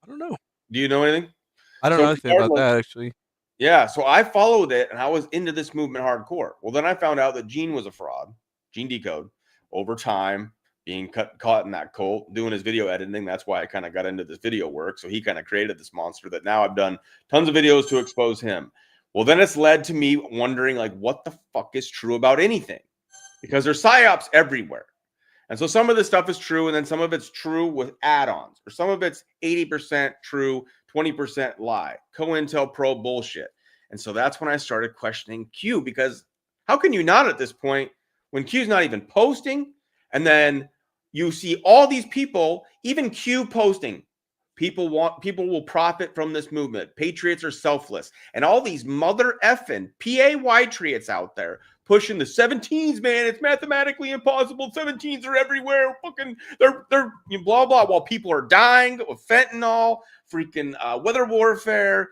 don't know. Do you know anything? I don't know anything about that actually. Yeah, so I followed it and I was into this movement hardcore. Well, then I found out that Gene was a fraud, Gene Decode. Over time, being caught in that cult, doing his video editing. That's why I kind of got into this video work. So he kind of created this monster that now I've done tons of videos to expose him. Well, then it's led to me wondering, what the fuck is true about anything? Because there's psyops everywhere. And so some of this stuff is true, and then some of it's true with add-ons, or some of it's 80% true, 20% lie, COINTELPRO bullshit. And so that's when I started questioning Q, because how can you not at this point, when Q's not even posting, and then you see all these people, even Q posting, people will profit from this movement. Patriots are selfless. And all these mother effing patriots out there pushing the 17s, man. It's mathematically impossible. 17s are everywhere. Fucking they're blah blah, while people are dying with fentanyl, freaking weather warfare,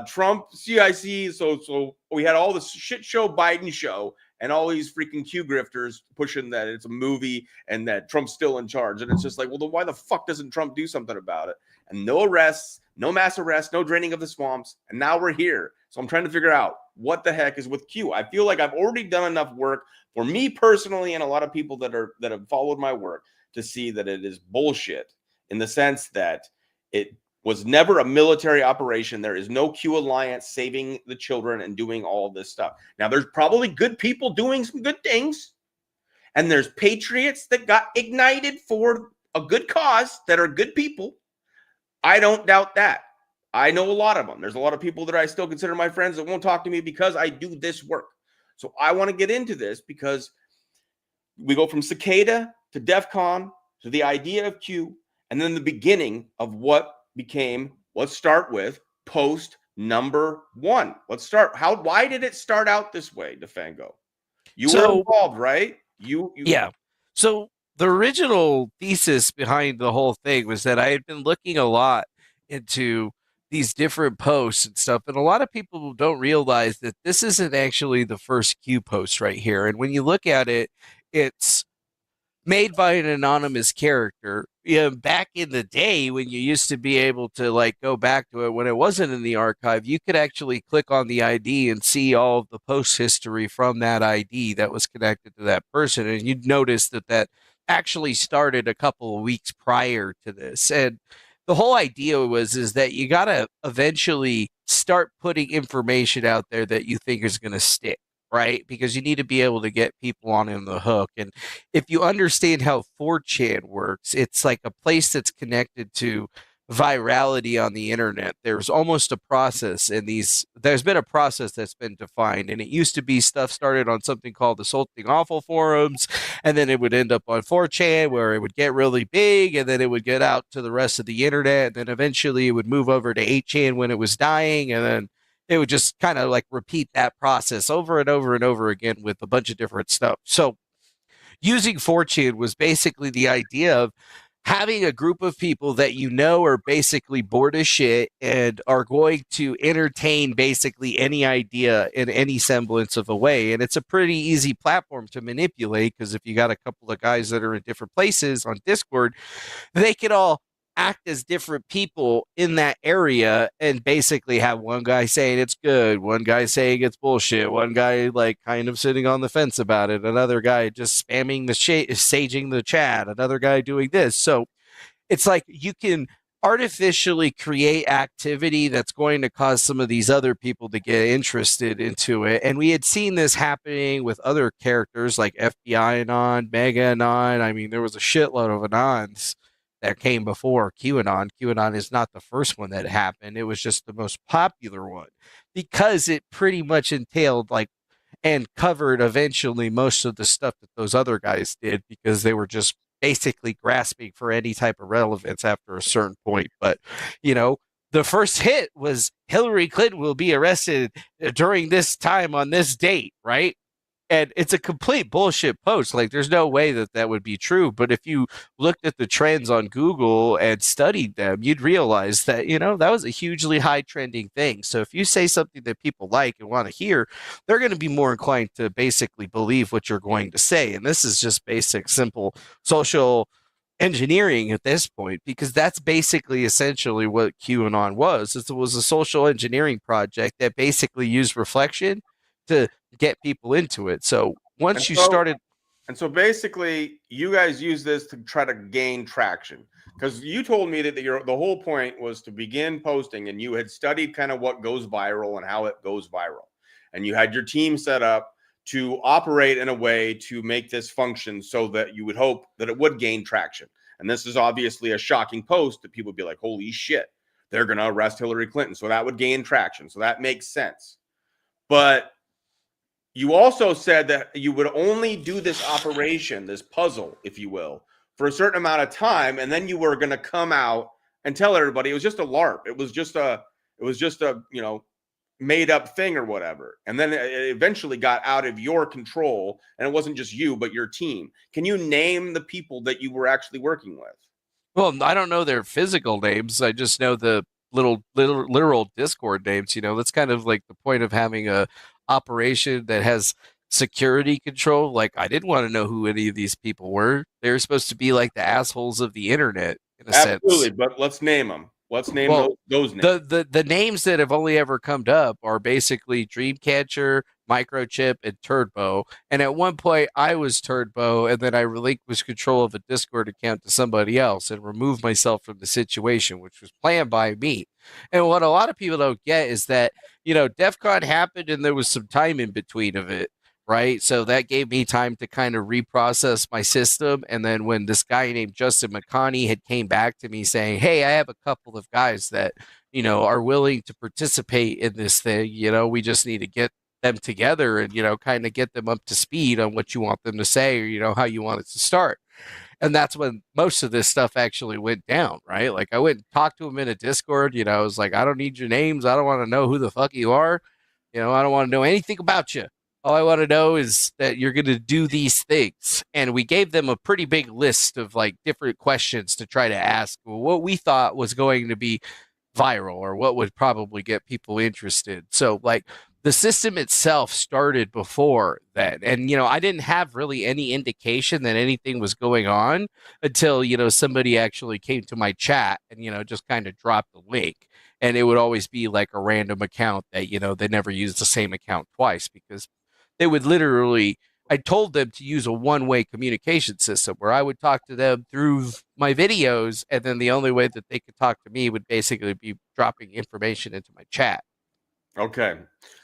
Trump, CIC. So we had all this shit show Biden show, and all these freaking Q grifters pushing that it's a movie and that Trump's still in charge. And it's just like, well, then why the fuck doesn't Trump do something about it? And no arrests, no mass arrests, no draining of the swamps. And now we're here. So I'm trying to figure out what the heck is with Q. I feel like I've already done enough work for me personally and a lot of people that have followed my work to see that it is bullshit, in the sense that it was never a military operation. There is no Q alliance saving the children and doing all this stuff. Now, there's probably good people doing some good things, and there's patriots that got ignited for a good cause that are good people. I don't doubt that. I know a lot of them. There's a lot of people that I still consider my friends that won't talk to me because I do this work. So I want to get into this because we go from Cicada to Defcon to the idea of Q, and then the beginning of what became, let's start with post number 1. Let's start. Why did it start out this way, Defango? You were involved, right? Yeah. So the original thesis behind the whole thing was that I had been looking a lot into these different posts and stuff, and a lot of people don't realize that this isn't actually the first Q post right here. And when you look at it, it's made by an anonymous character. Back in the day when you used to be able to go back to it when it wasn't in the archive, you could actually click on the ID and see all of the post history from that ID that was connected to that person. And you'd notice that actually started a couple of weeks prior to this. And the whole idea is that you got to eventually start putting information out there that you think is going to stick, right? Because you need to be able to get people on the hook. And if you understand how 4chan works, it's like a place that's connected to virality on the internet. There's almost a process there's been a process that's been defined, and it used to be stuff started on something called the Something Awful forums, and then it would end up on 4chan where it would get really big, and then it would get out to the rest of the internet, and then eventually it would move over to 8chan when it was dying, and then it would just kind of repeat that process over and over and over again with a bunch of different stuff. So using 4chan was basically the idea of having a group of people that you know are basically bored as shit and are going to entertain basically any idea in any semblance of a way. And it's a pretty easy platform to manipulate, because if you got a couple of guys that are in different places on Discord, they could all act as different people in that area and basically have one guy saying it's good, one guy saying it's bullshit, one guy like kind of sitting on the fence about it, another guy just spamming the saging the chat, another guy doing this. So it's like you can artificially create activity that's going to cause some of these other people to get interested into it. And we had seen this happening with other characters like FBI Anon, Mega Anon. I mean, there was a shitload of Anons that came before QAnon. QAnon is not the first one that happened. It was just the most popular one because it pretty much entailed like and covered eventually most of the stuff that those other guys did, because they were just basically grasping for any type of relevance after a certain point. But, you know, the first hit was Hillary Clinton will be arrested during this time on this date, right? And it's a complete bullshit post. Like, there's no way that that would be true. But if you looked at the trends on Google and studied them, you'd realize that, you know, that was a hugely high trending thing. So if you say something that people like and want to hear, they're going to be more inclined to basically believe what you're going to say. And this is just basic, simple social engineering at this point, because that's basically essentially what QAnon was. It was a social engineering project that basically used reflection to get people into it. So once you started, and so basically you guys use this to try to gain traction, because you told me that the whole point was to begin posting, and you had studied kind of what goes viral and how it goes viral, and you had your team set up to operate in a way to make this function so that you would hope that it would gain traction. And this is obviously a shocking post that people would be like, holy shit, they're going to arrest Hillary Clinton. So that would gain traction. So that makes sense. But you also said that you would only do this operation, this puzzle, if you will, for a certain amount of time, and then you were going to come out and tell everybody it was just a LARP. It was just a, you know, made up thing or whatever. And then it eventually got out of your control, and it wasn't just you, but your team. Can you name the people that you were actually working with? well, I don't know their physical names. I just know the literal Discord names. You know, that's kind of like the point of having a operation that has security control. Like, I didn't want to know who any of these people were. They're supposed to be like the assholes of the internet in a sense. Absolutely, but let's name them. Let's name those names. The names that have only ever come up are basically Dreamcatcher, Microchip, and Turbo. And at one point, I was Turbo, and then I relinquished control of a Discord account to somebody else and removed myself from the situation, which was planned by me. And what a lot of people don't get is that, you know, Defcon happened and there was some time in between of it, right? So that gave me time to kind of reprocess my system. And then when this guy named Justin McConey had came back to me saying, hey, I have a couple of guys that, you know, are willing to participate in this thing, you know, we just need to get them together and, you know, kind of get them up to speed on what you want them to say, or, you know, how you want it to start. And that's when most of this stuff actually went down, right? Like, I went and talked to him in a Discord, you know, I was like, I don't need your names. I don't want to know who the fuck you are. You know, I don't want to know anything about you. All I want to know is that you're going to do these things. And we gave them a pretty big list of like different questions to try to ask what we thought was going to be viral or what would probably get people interested. So like the system itself started before that. And, you know, I didn't have really any indication that anything was going on until, you know, somebody actually came to my chat and, you know, just kind of dropped the link. And it would always be like a random account that, you know, they never used the same account twice, because they would literally, I told them to use a one-way communication system where I would talk to them through my videos, and then the only way that they could talk to me would basically be dropping information into my chat. Okay.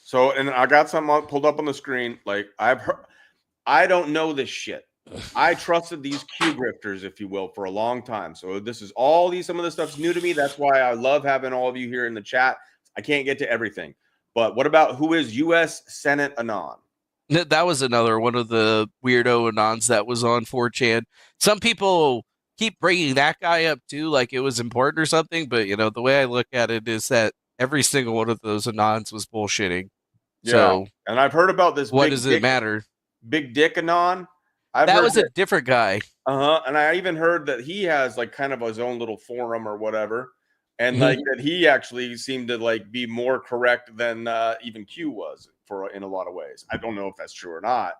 So, and I got something pulled up on the screen. Like, I've heard, I don't know this shit. I trusted these Q grifters, if you will, for a long time. So this is some of this stuff's new to me. That's why I love having all of you here in the chat. I can't get to everything. But what about who is U.S. Senate Anon? That was another one of the weirdo Anons that was on 4chan. Some people keep bringing that guy up too, like it was important or something. But, you know, the way I look at it is that every single one of those Anons was bullshitting. Yeah. So, and I've heard about this. What does it matter? Big Dick Anon. That was a different guy. And I even heard that he has like kind of his own little forum or whatever, and like that he actually seemed to like be more correct than even Q was in a lot of ways. I don't know if that's true or not.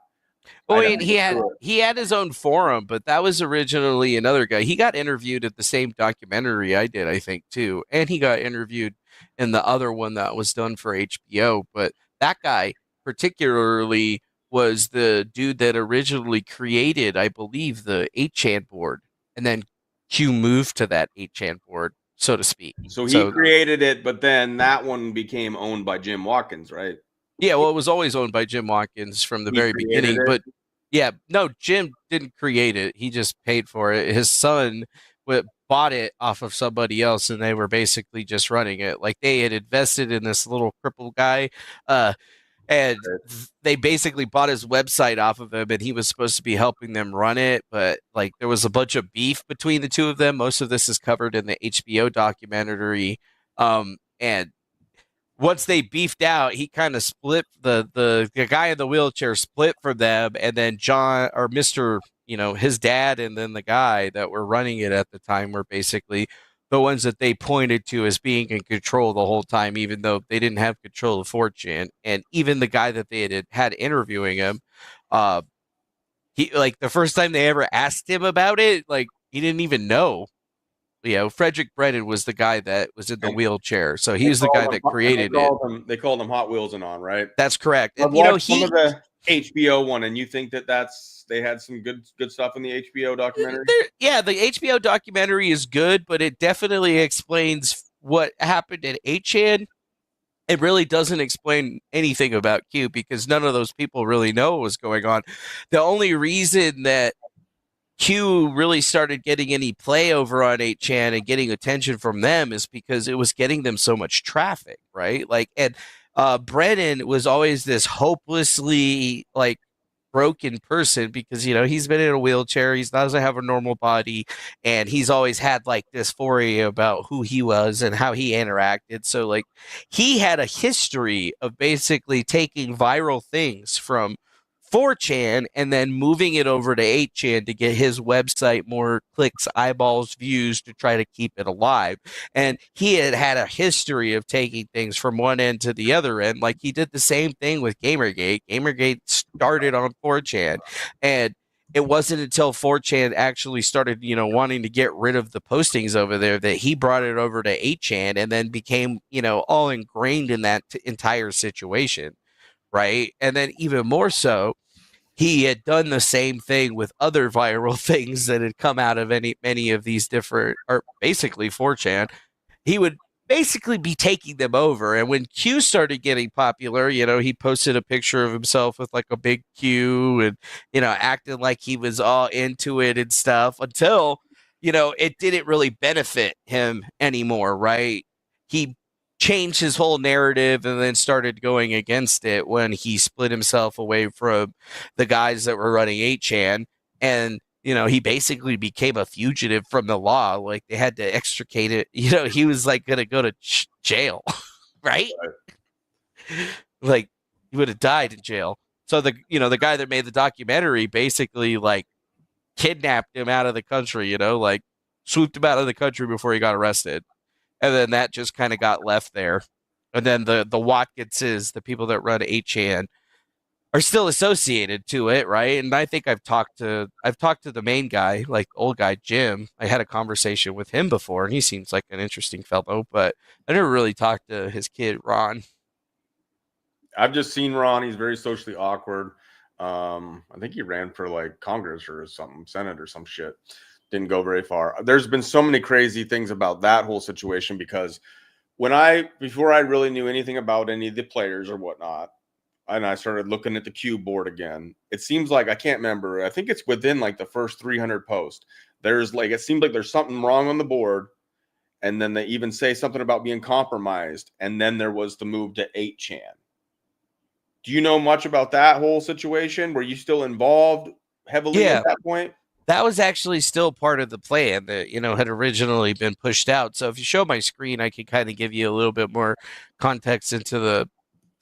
Well, I mean, he had his own forum, but that was originally another guy. He got interviewed at the same documentary I did, I think, too, and he got interviewed in the other one that was done for HBO. But that guy particularly was the dude that originally created, I believe, the 8chan board, and then Q moved to that 8chan board, so to speak. So he created it, but then that one became owned by Jim Watkins, right? Yeah, well, it was always owned by Jim Watkins from the very beginning. But yeah, no, Jim didn't create it. He just paid for it. His son bought it off of somebody else, and they were basically just running it. Like they had invested in this little crippled guy, and they basically bought his website off of him, and he was supposed to be helping them run it. But like there was a bunch of beef between the two of them. Most of this is covered in the HBO documentary, and once they beefed out, he kind of split the guy in the wheelchair split from them, and then John or Mr. His dad and then the guy that were running it at the time were basically the ones that they pointed to as being in control the whole time, even though they didn't have control of 4chan. And even the guy that they had interviewing him, he like the first time they ever asked him about it, like he didn't even know. Frederick Brennan was the guy that was in the wheelchair, so he was the guy that created it. They called him Hot Wheels and On, right? That's correct. And some of the HBO one, and you think they had some good stuff in the HBO documentary? Yeah, the HBO documentary is good, but it definitely explains what happened at 8chan. It really doesn't explain anything about Q because none of those people really know what was going on. The only reason that Q really started getting any play over on 8chan and getting attention from them is because it was getting them so much traffic, right? Like, and Brennan was always this hopelessly like broken person because he's been in a wheelchair, he doesn't have a normal body, and he's always had like dysphoria about who he was and how he interacted. So like he had a history of basically taking viral things from 4chan and then moving it over to 8chan to get his website more clicks, eyeballs, views to try to keep it alive. And he had a history of taking things from one end to the other end. Like he did the same thing with Gamergate. Gamergate started on 4chan, and it wasn't until 4chan actually started, wanting to get rid of the postings over there that he brought it over to 8chan and then became, all ingrained in that entire situation. Right. And then even more so, he had done the same thing with other viral things that had come out of many of these different, or basically 4chan. He would basically be taking them over. And when Q started getting popular, he posted a picture of himself with like a big Q and, acting like he was all into it and stuff until, it didn't really benefit him anymore. Right. He changed his whole narrative and then started going against it when he split himself away from the guys that were running 8chan, and he basically became a fugitive from the law. Like they had to extricate it. He was like gonna go to jail, right? Like he would have died in jail. So the guy that made the documentary basically like kidnapped him out of the country, like swooped him out of the country before he got arrested. And then that just kind of got left there. And then the Watkinses, the people that run 8chan, are still associated to it, right? And I think I've talked to the main guy, like old guy Jim. I had a conversation with him before, and he seems like an interesting fellow, but I never really talked to his kid, Ron. I've just seen Ron. He's very socially awkward. I think he ran for like Congress or something, Senate or some shit. Didn't go very far. There's been so many crazy things about that whole situation because before I really knew anything about any of the players or whatnot, and I started looking at the Q board again, it seems like, I can't remember, I think it's within like the first 300 posts. It seems like there's something wrong on the board, and then they even say something about being compromised, and then there was the move to 8chan. Do you know much about that whole situation? Were you still involved heavily at that point? That was actually still part of the plan that, had originally been pushed out. So if you show my screen, I can kind of give you a little bit more context into the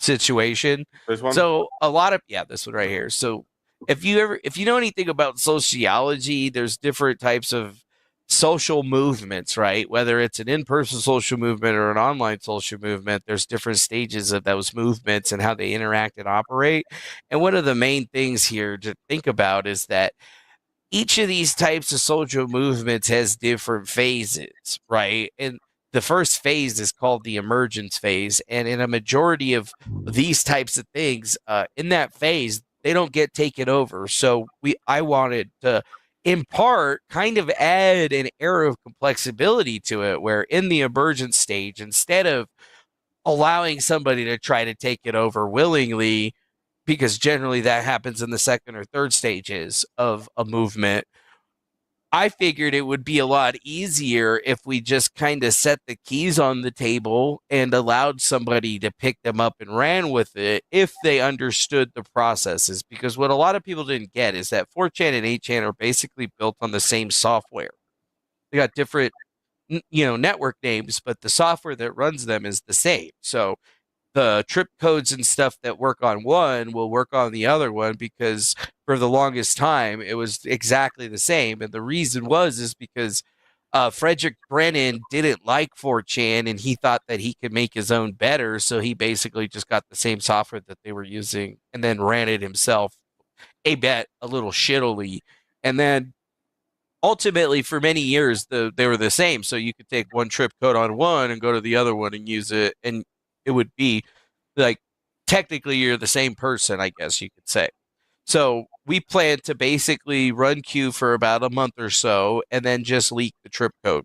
situation. This one? So this one right here. So if you know anything about sociology, there's different types of social movements, right? Whether it's an in-person social movement or an online social movement, there's different stages of those movements and how they interact and operate. And one of the main things here to think about is that each of these types of social movements has different phases, right? And the first phase is called the emergence phase. And in a majority of these types of things, in that phase, they don't get taken over. So I wanted to, in part, kind of add an air of complexity to it, where in the emergence stage, instead of allowing somebody to try to take it over willingly, because generally that happens in the second or third stages of a movement, I figured it would be a lot easier if we just kind of set the keys on the table and allowed somebody to pick them up and ran with it if they understood the processes. Because what a lot of people didn't get is that 4chan and 8chan are basically built on the same software. They got different, network names, but the software that runs them is the same. So the trip codes and stuff that work on one will work on the other one, because for the longest time it was exactly the same. And the reason is because Frederick Brennan didn't like 4chan and he thought that he could make his own better. So he basically just got the same software that they were using and then ran it himself a little shittily. And then ultimately for many years they were the same. So you could take one trip code on one and go to the other one and use it, and it would be like technically you're the same person, I guess you could say. So we plan to basically run Q for about a month or so and then just leak the trip code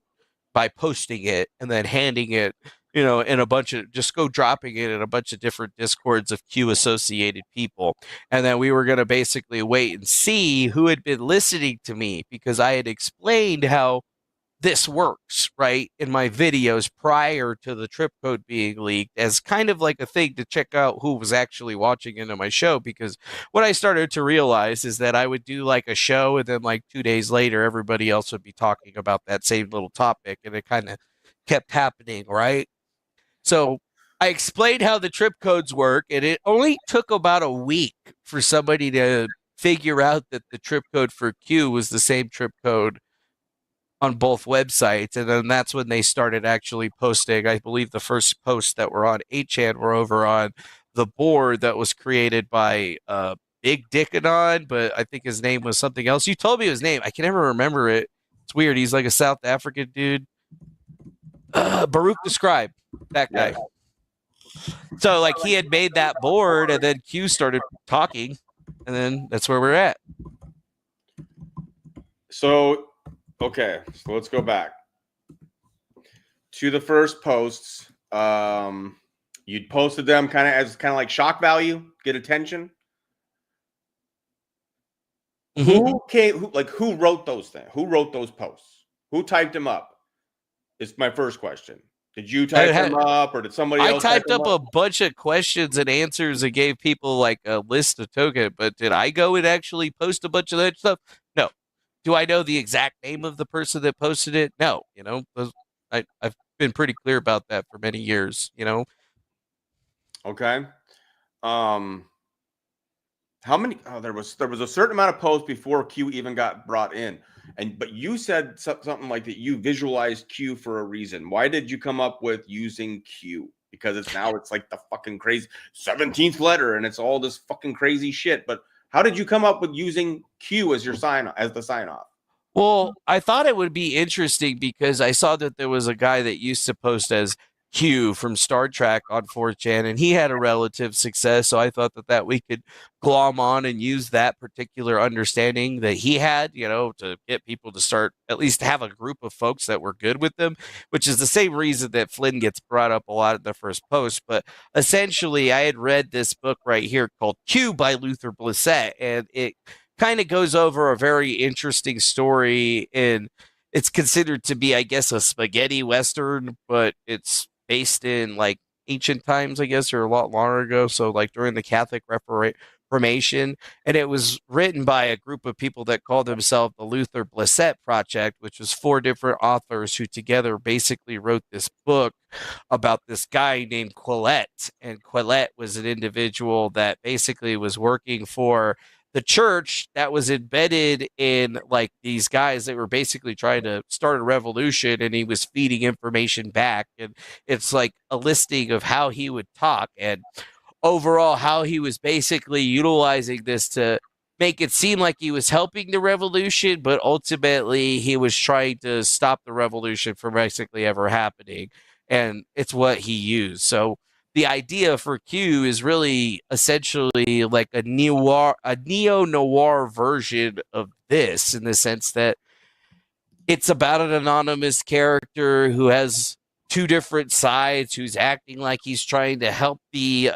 by posting it and then handing it, in a bunch of, just go dropping it in a bunch of different discords of Q associated people. And then we were going to basically wait and see who had been listening to me, because I had explained how this works, right, in my videos prior to the trip code being leaked, as kind of like a thing to check out who was actually watching into my show. Because what I started to realize is that I would do like a show and then like 2 days later everybody else would be talking about that same little topic, and it kind of kept happening, right? So I explained how the trip codes work, and it only took about a week for somebody to figure out that the trip code for Q was the same trip code on both websites. And then that's when they started actually posting. I believe the first posts that were on 8chan were over on the board that was created by Big Dickanon, but I think his name was something else. You told me his name. I can never remember it. It's weird. He's like a South African dude. Baruch the Scribe, that guy. So like he had made that board, and then Q started talking, and then that's where we're at. So, okay, so let's go back to the first posts. You'd posted them kind of like shock value, get attention. Mm-hmm. Who wrote those things? Who wrote those posts? Who typed them up? Is my first question. Did you type them up, or did somebody else? I typed up a bunch of questions and answers and gave people like a list of token, but did I go and actually post a bunch of that stuff? No. Do I know the exact name of the person that posted it? No. I've been pretty clear about that for many years, Okay. How many? Oh, there was a certain amount of posts before Q even got brought in, but you said something like that. You visualized Q for a reason. Why did you come up with using Q? Because it's like the fucking crazy 17th letter, and it's all this fucking crazy shit. But how did you come up with using Q as the sign off? Well, I thought it would be interesting because I saw that there was a guy that used to post as Q from Star Trek on 4chan, and he had a relative success. So I thought that we could glom on and use that particular understanding that he had, to get people to start at least have a group of folks that were good with them, which is the same reason that Flynn gets brought up a lot in the first post. But essentially, I had read this book right here called Q by Luther Blisset, and it kind of goes over a very interesting story, and it's considered to be, I guess, a spaghetti western, but it's based in like ancient times, I guess, or a lot longer ago. So like during the Catholic Reformation, and it was written by a group of people that called themselves the Luther Blisset Project, which was 4 different authors who together basically wrote this book about this guy named Quillette. And Quillette was an individual that basically was working for the church that was embedded in like these guys that were basically trying to start a revolution, and he was feeding information back. And it's like a listing of how he would talk and overall how he was basically utilizing this to make it seem like he was helping the revolution, but ultimately he was trying to stop the revolution from basically ever happening. And it's what he used. So the idea for Q is really essentially like a neo-noir version of this, in the sense that it's about an anonymous character who has two different sides, who's acting like he's trying to help the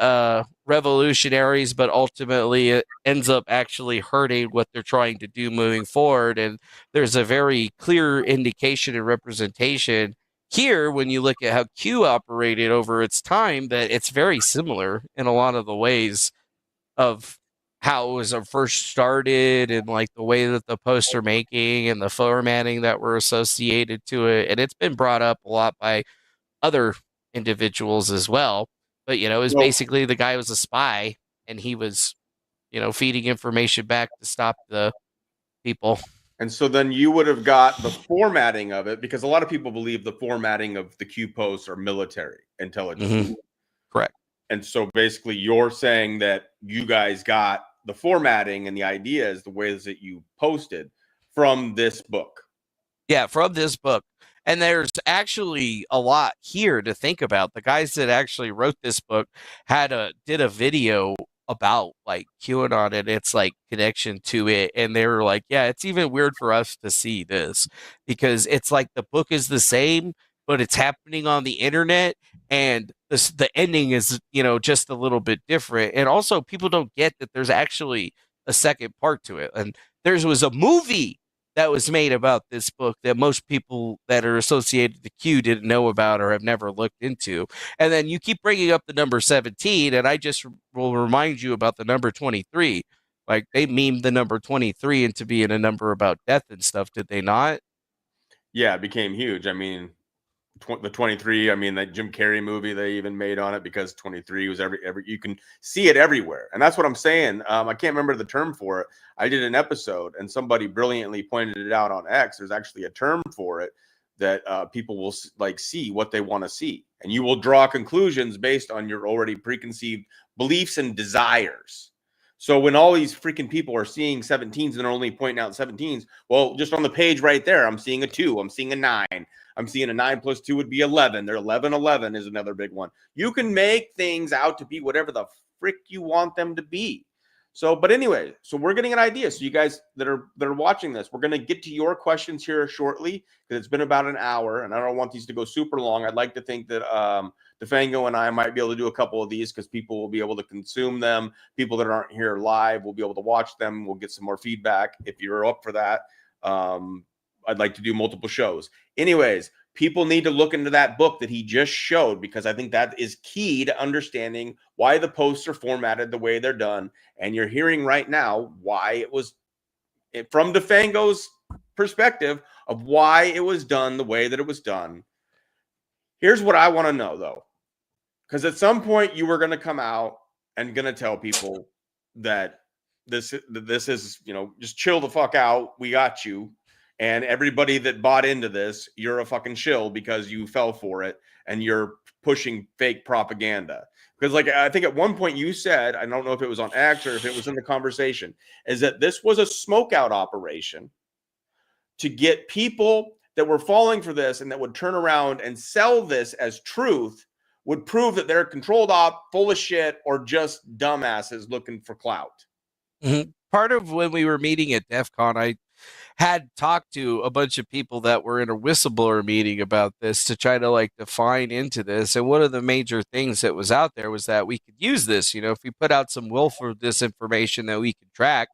revolutionaries, but ultimately it ends up actually hurting what they're trying to do moving forward. And there's a very clear indication and representation here when you look at how Q operated over its time, that it's very similar in a lot of the ways of how it was first started, and like the way that the poster making and the formatting that were associated to it. And it's been brought up a lot by other individuals as well. But, it was basically the guy was a spy, and he was, feeding information back to stop the people. And so then you would have got the formatting of it, because a lot of people believe the formatting of the Q posts are military intelligence. Mm-hmm. Correct. And so basically you're saying that you guys got the formatting and the ideas, the ways that you posted from this book. Yeah, from this book. And there's actually a lot here to think about. The guys that actually wrote this book did a video about like QAnon and its like connection to it, and they were like, yeah, it's even weird for us to see this, because it's like the book is the same, but it's happening on the internet, and the ending is just a little bit different. And also people don't get that there's actually a second part to it, and there was a movie that was made about this book that most people that are associated to Q didn't know about or have never looked into. And then you keep bringing up the number 17, and I just will remind you about the number 23. Like, they memed the number 23 into being a number about death and stuff, did they not? Yeah, it became huge. I mean, the 23, I mean, that Jim Carrey movie they even made on it, because 23 was every you can see it everywhere. And that's what I'm saying. I can't remember the term for it. I did an episode and somebody brilliantly pointed it out on X. There's actually a term for it that people will like see what they want to see, and you will draw conclusions based on your already preconceived beliefs and desires. So when all these freaking people are seeing 17s and they're only pointing out 17s, well, just on the page right there, I'm seeing a 2, I'm seeing a 9. I'm seeing a 9 plus 2 would be 11. They're 11, 11 is another big one. You can make things out to be whatever the frick you want them to be. So, but anyway, so we're getting an idea. So you guys that are watching this, we're going to get to your questions here shortly, because it's been about an hour, and I don't want these to go super long. I'd like to think that Defango and I might be able to do a couple of these, because people will be able to consume them. People that aren't here live will be able to watch them. We'll get some more feedback if you're up for that. I'd like to do multiple shows. Anyways, people need to look into that book that he just showed, because I think that is key to understanding why the posts are formatted the way they're done. And you're hearing right now why it was, from Defango's perspective, of why it was done the way that it was done. Here's what I want to know, though, because at some point you were going to come out and going to tell people that this is, just chill the fuck out. We got you. And everybody that bought into this, you're a fucking shill because you fell for it and you're pushing fake propaganda. Because like, I think at one point you said, I don't know if it was on X or if it was in the conversation, is that this was a smoke out operation to get people that were falling for this and that would turn around and sell this as truth, would prove that they're controlled op, full of shit, or just dumbasses looking for clout. Mm-hmm. Part of when we were meeting at Defcon, I had talked to a bunch of people that were in a whistleblower meeting about this to try to like define into this. And one of the major things that was out there was that we could use this, if we put out some willful disinformation that we could track,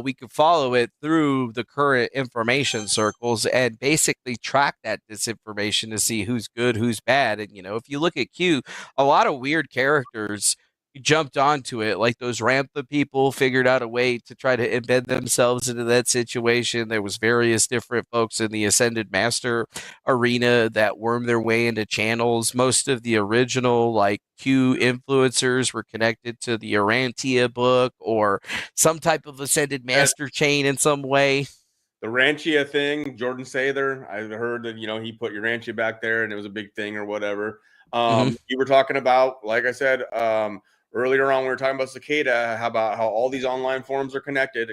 we could follow it through the current information circles and basically track that disinformation to see who's good, who's bad. And, if you look at Q, a lot of weird characters jumped onto it. Like those Ramtha people figured out a way to try to embed themselves into that situation. There was various different folks in the Ascended Master arena that wormed their way into channels. Most of the original like Q influencers were connected to the Arantia book or some type of Ascended Master chain in some way. The Ranchia thing, Jordan Sather, I heard that, he put your Ranchia back there and it was a big thing or whatever. You were talking about, like I said, earlier on, we were talking about Cicada, about how all these online forums are connected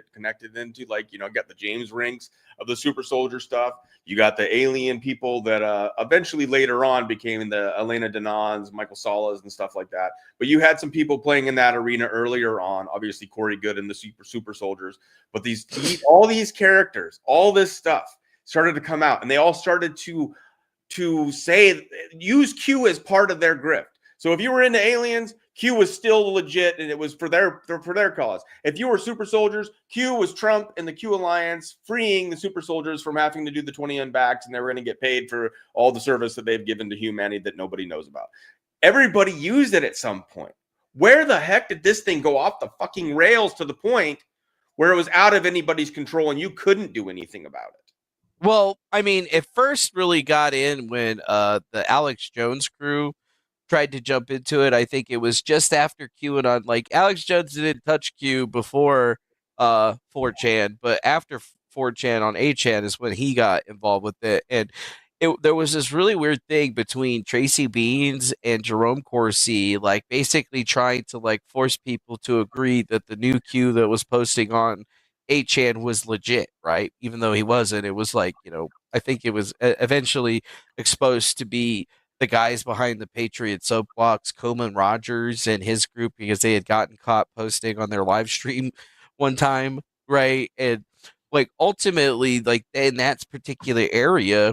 into got the James Rinks of the super soldier stuff. You got the alien people that eventually later on became the Elena Danons, Michael Salas and stuff like that. But you had some people playing in that arena earlier on, obviously Corey Good and the super soldiers. But all these characters, all this stuff started to come out, and they all started to use Q as part of their grift. So if you were into aliens, Q was still legit, and it was for their cause. If you were super soldiers, Q was Trump and the Q Alliance freeing the super soldiers from having to do the 20 unbacks, and they were going to get paid for all the service that they've given to humanity that nobody knows about. Everybody used it at some point. Where the heck did this thing go off the fucking rails to the point where it was out of anybody's control and you couldn't do anything about it? Well, I mean, it first really got in when the Alex Jones crew tried to jump into it. I think it was just after QAnon. Like Alex Jones didn't touch Q before 4chan, but after 4chan on 8chan is when he got involved with it. And there was this really weird thing between Tracy Beans and Jerome Corsi, like basically trying to like force people to agree that the new Q that was posting on 8chan was legit, right? Even though he wasn't. It was like, I think it was eventually exposed to be the guys behind the Patriot Soapbox, Coleman Rogers and his group, because they had gotten caught posting on their live stream one time, right? And like ultimately, like in that particular area,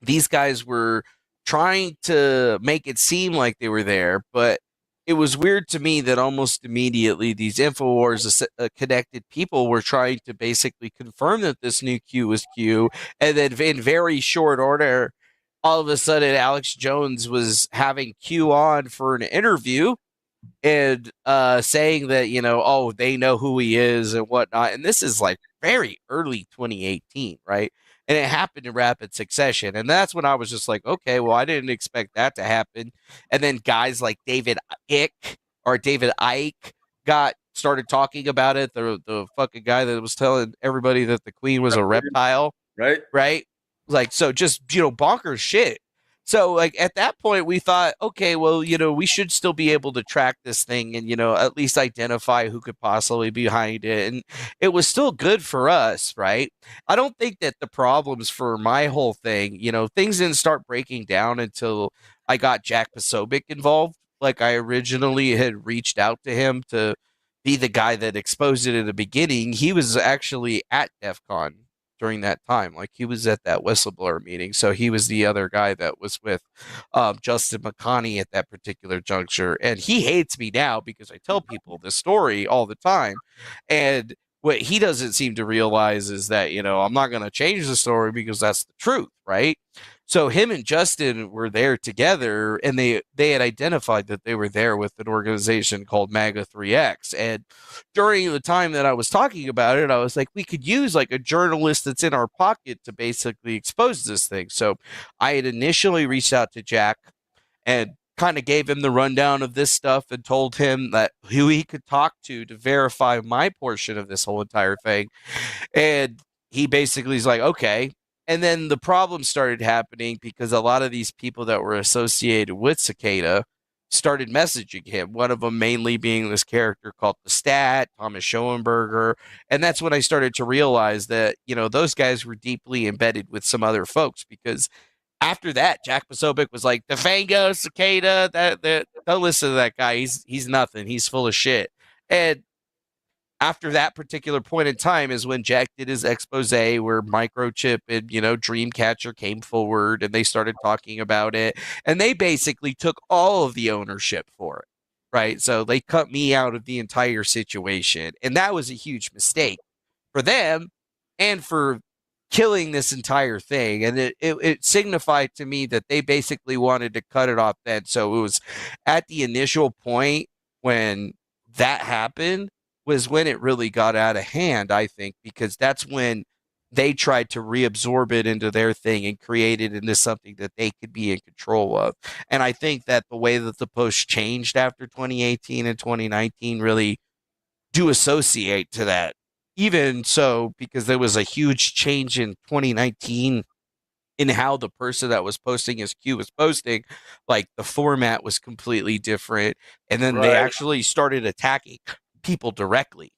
these guys were trying to make it seem like they were there, but it was weird to me that almost immediately these InfoWars connected people were trying to basically confirm that this new Q was Q, and then in very short order, all of a sudden Alex Jones was having Q on for an interview and saying that, they know who he is and whatnot. And this is like very early 2018, right? And it happened in rapid succession. And that's when I was just like, okay, well, I didn't expect that to happen. And then guys like David Icke started talking about it. The fucking guy that was telling everybody that the queen was a reptile. Right? Like, so just, bonkers shit. So, like, at that point, we thought, okay, well, we should still be able to track this thing and, at least identify who could possibly be behind it. And it was still good for us, right? I don't think that the problems for my whole thing, things didn't start breaking down until I got Jack Posobiec involved. Like, I originally had reached out to him to be the guy that exposed it in the beginning. He was actually at Defcon during that time. Like, he was at that whistleblower meeting. So he was the other guy that was with Justin McConey at that particular juncture. And he hates me now because I tell people this story all the time. And what he doesn't seem to realize is that, I'm not going to change the story because that's the truth, right? So him and Justin were there together, and they had identified that they were there with an organization called MAGA 3X. And during the time that I was talking about it, I was like, we could use like a journalist that's in our pocket to basically expose this thing. So I had initially reached out to Jack and kind of gave him the rundown of this stuff and told him that who he could talk to verify my portion of this whole entire thing. And he basically is like, okay. And then the problem started happening because a lot of these people that were associated with Cicada started messaging him, one of them mainly being this character called the Stat, Thomas Shoenberger. And that's when I started to realize that, those guys were deeply embedded with some other folks, because after that, Jack Posobiec was like, Defango, Cicada, don't listen to that guy. He's nothing. He's full of shit. And after that particular point in time is when Jack did his expose where Microchip and, Dreamcatcher came forward and they started talking about it. And they basically took all of the ownership for it, right? So they cut me out of the entire situation. And that was a huge mistake for them and for killing this entire thing. And it signified to me that they basically wanted to cut it off then. So it was at the initial point when that happened was when it really got out of hand, I think, because that's when they tried to reabsorb it into their thing and create it into something that they could be in control of. And I think that the way that the Post changed after 2018 and 2019 really do associate to that. Even so, because there was a huge change in 2019 in how the person that was posting his Q was posting, like the format was completely different. And then they Right. actually started attacking people directly.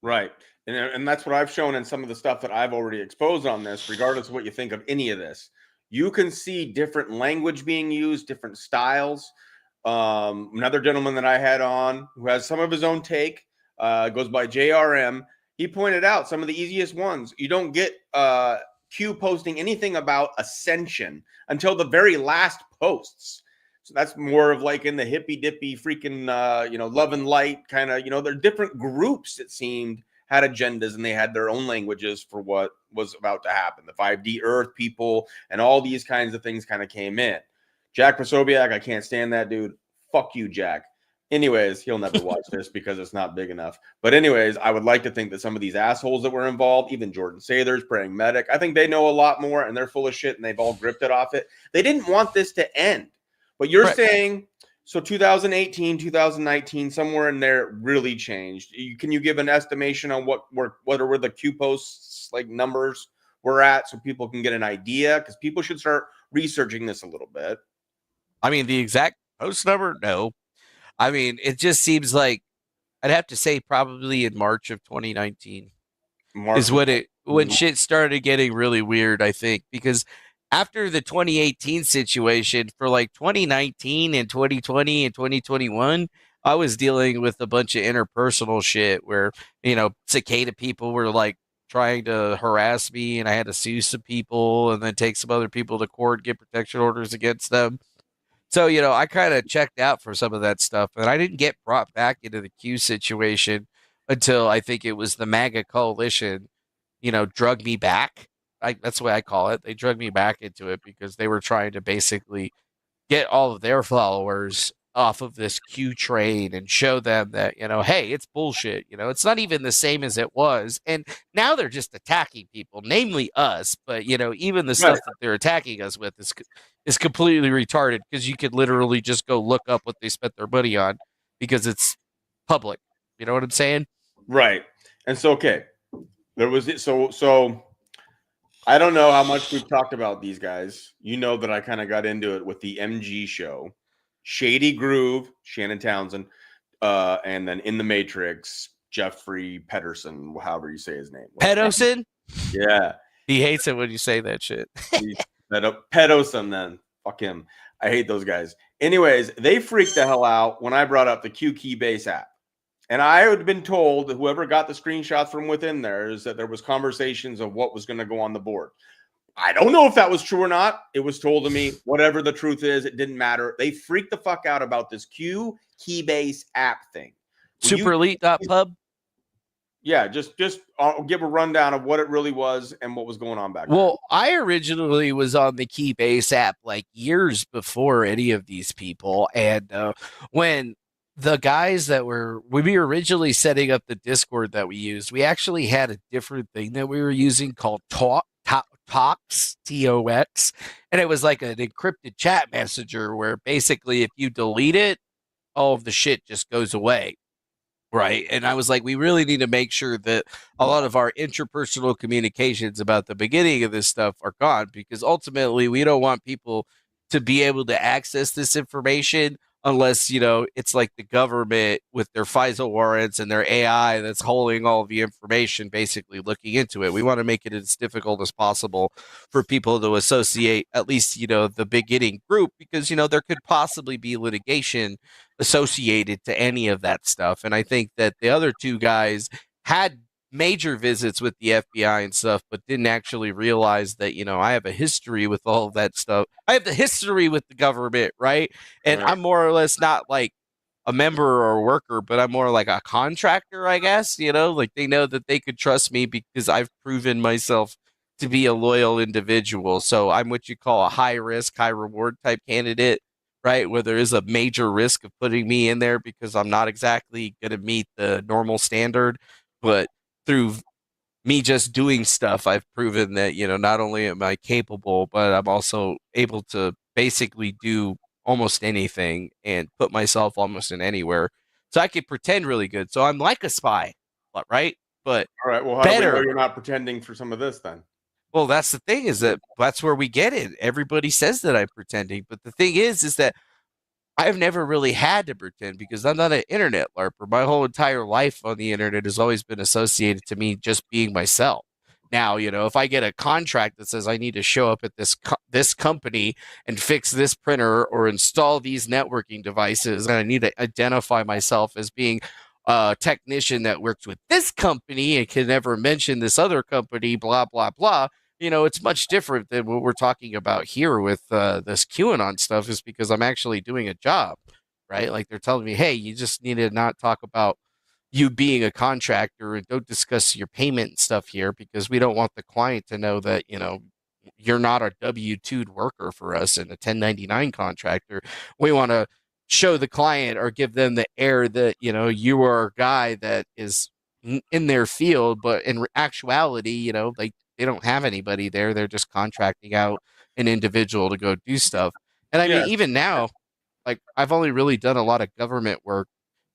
Right. And that's what I've shown in some of the stuff that I've already exposed on this, regardless of what you think of any of this. You can see different language being used, different styles. Another gentleman that I had on who has some of his own take, goes by JRM. He pointed out some of the easiest ones. You don't get Q posting anything about ascension until the very last posts. So that's more of like in the hippy dippy freaking, love and light kind of, they're different groups, it seemed, had agendas and they had their own languages for what was about to happen. The 5D Earth people and all these kinds of things kind of came in. Jack Posobiec, I can't stand that dude. Fuck you, Jack. Anyways, he'll never watch this because it's not big enough. But anyways, I would like to think that some of these assholes that were involved, even Jordan Sathers, Praying Medic, I think they know a lot more and they're full of shit and they've all grifted off it. They didn't want this to end. But you're saying, so 2018, 2019, somewhere in there really changed. Can you give an estimation on what were the Q posts like numbers we're at so people can get an idea? Because people should start researching this a little bit. I mean, the exact post number? No. I mean, it just seems like I'd have to say probably in March of 2019 is when shit started getting really weird, I think, because after the 2018 situation for like 2019 and 2020 and 2021, I was dealing with a bunch of interpersonal shit where, Cicada people were like trying to harass me and I had to sue some people and then take some other people to court, get protection orders against them. So, I kind of checked out for some of that stuff, and I didn't get brought back into the Q situation until I think it was the MAGA coalition, drug me back. That's the way I call it. They drug me back into it because they were trying to basically get all of their followers off of this Q train and show them that, hey, it's bullshit. It's not even the same as it was. And now they're just attacking people, namely us. But, even the stuff that they're attacking us with is completely retarded because you could literally just go look up what they spent their money on because it's public. You know what I'm saying? Right. And so, okay, there was it. So I don't know how much we've talked about these guys. You know that I kind of got into it with the MG show, Shady Groove, Shannon Townsend, and then In the Matrix, Jeffrey Pedersen, however you say his name. Pedersen? Yeah. He hates it when you say that shit. Pedersen, then. Fuck him. I hate those guys. Anyways, they freaked the hell out when I brought up the Q Keybase app. And I had been told, whoever got the screenshots from within there, is that there was conversations of what was going to go on the board. I don't know if that was true or not. It was told to me, whatever the truth is, it didn't matter. They freaked the fuck out about this Q Keybase app thing. SuperElite.pub? Yeah, just I'll give a rundown of what it really was and what was going on back then. Well, I originally was on the Keybase app like years before any of these people. And when the guys when we were originally setting up the Discord that we used, we actually had a different thing that we were using called Tox, Tox, and it was like an encrypted chat messenger where basically if you delete it, all of the shit just goes away. Right. And I was like, we really need to make sure that a lot of our interpersonal communications about the beginning of this stuff are gone, because ultimately we don't want people to be able to access this information unless, it's like the government with their FISA warrants and their AI that's holding all the information, basically looking into it. We want to make it as difficult as possible for people to associate at least, the beginning group, because, there could possibly be litigation associated to any of that stuff. And I think that the other two guys had major visits with the FBI and stuff, but didn't actually realize that, I have a history with all of that stuff. I have the history with the government, right? And I'm more or less not like a member or a worker, but I'm more like a contractor, I guess, like they know that they could trust me because I've proven myself to be a loyal individual. So I'm what you call a high risk, high reward type candidate right? Where there is a major risk of putting me in there because I'm not exactly going to meet the normal standard. But through me just doing stuff, I've proven that, not only am I capable, but I'm also able to basically do almost anything and put myself almost in anywhere. So I could pretend really good. So I'm like a spy, right? But All right. Well, how do we know you're not pretending for some of this then? well, that's the thing, is that's where we get it. Everybody says that I'm pretending, but the thing is that I've never really had to pretend because I'm not an internet LARPer. My whole entire life on the internet has always been associated to me just being myself. Now, if I get a contract that says I need to show up at this company and fix this printer or install these networking devices, and I need to identify myself as being a technician that works with this company and can never mention this other company, blah, blah, blah. It's much different than what we're talking about here with this QAnon stuff, is because I'm actually doing a job, right? Like they're telling me, hey, you just need to not talk about you being a contractor and don't discuss your payment and stuff here because we don't want the client to know that, you're not a W-2'd worker for us and a 1099 contractor. We want to show the client or give them the air that, you are a guy that is in their field, but in actuality, like they don't have anybody there. They're just contracting out an individual to go do stuff. And I mean, even now, like I've only really done a lot of government work,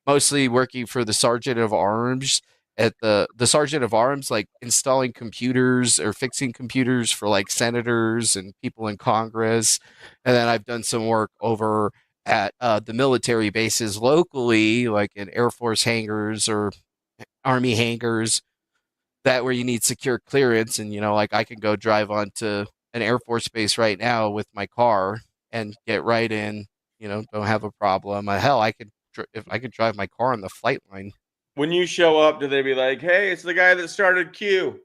mostly working for the Sergeant of Arms at the Sergeant of Arms, like installing computers or fixing computers for like senators and people in Congress. And then I've done some work over at the military bases locally, like in Air Force hangars or Army hangars, that where you need secure clearance. And, like I can go drive onto an Air Force base right now with my car and get right in, don't have a problem. Hell, if I could drive my car on the flight line. When you show up, do they be like, hey, it's the guy that started Q?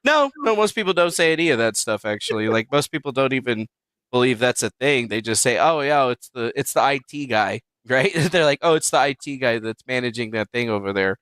No, most people don't say any of that stuff, actually. Like most people don't even believe that's a thing. They just say, oh yeah, it's the IT guy, right? They're like, oh, it's the IT guy that's managing that thing over there,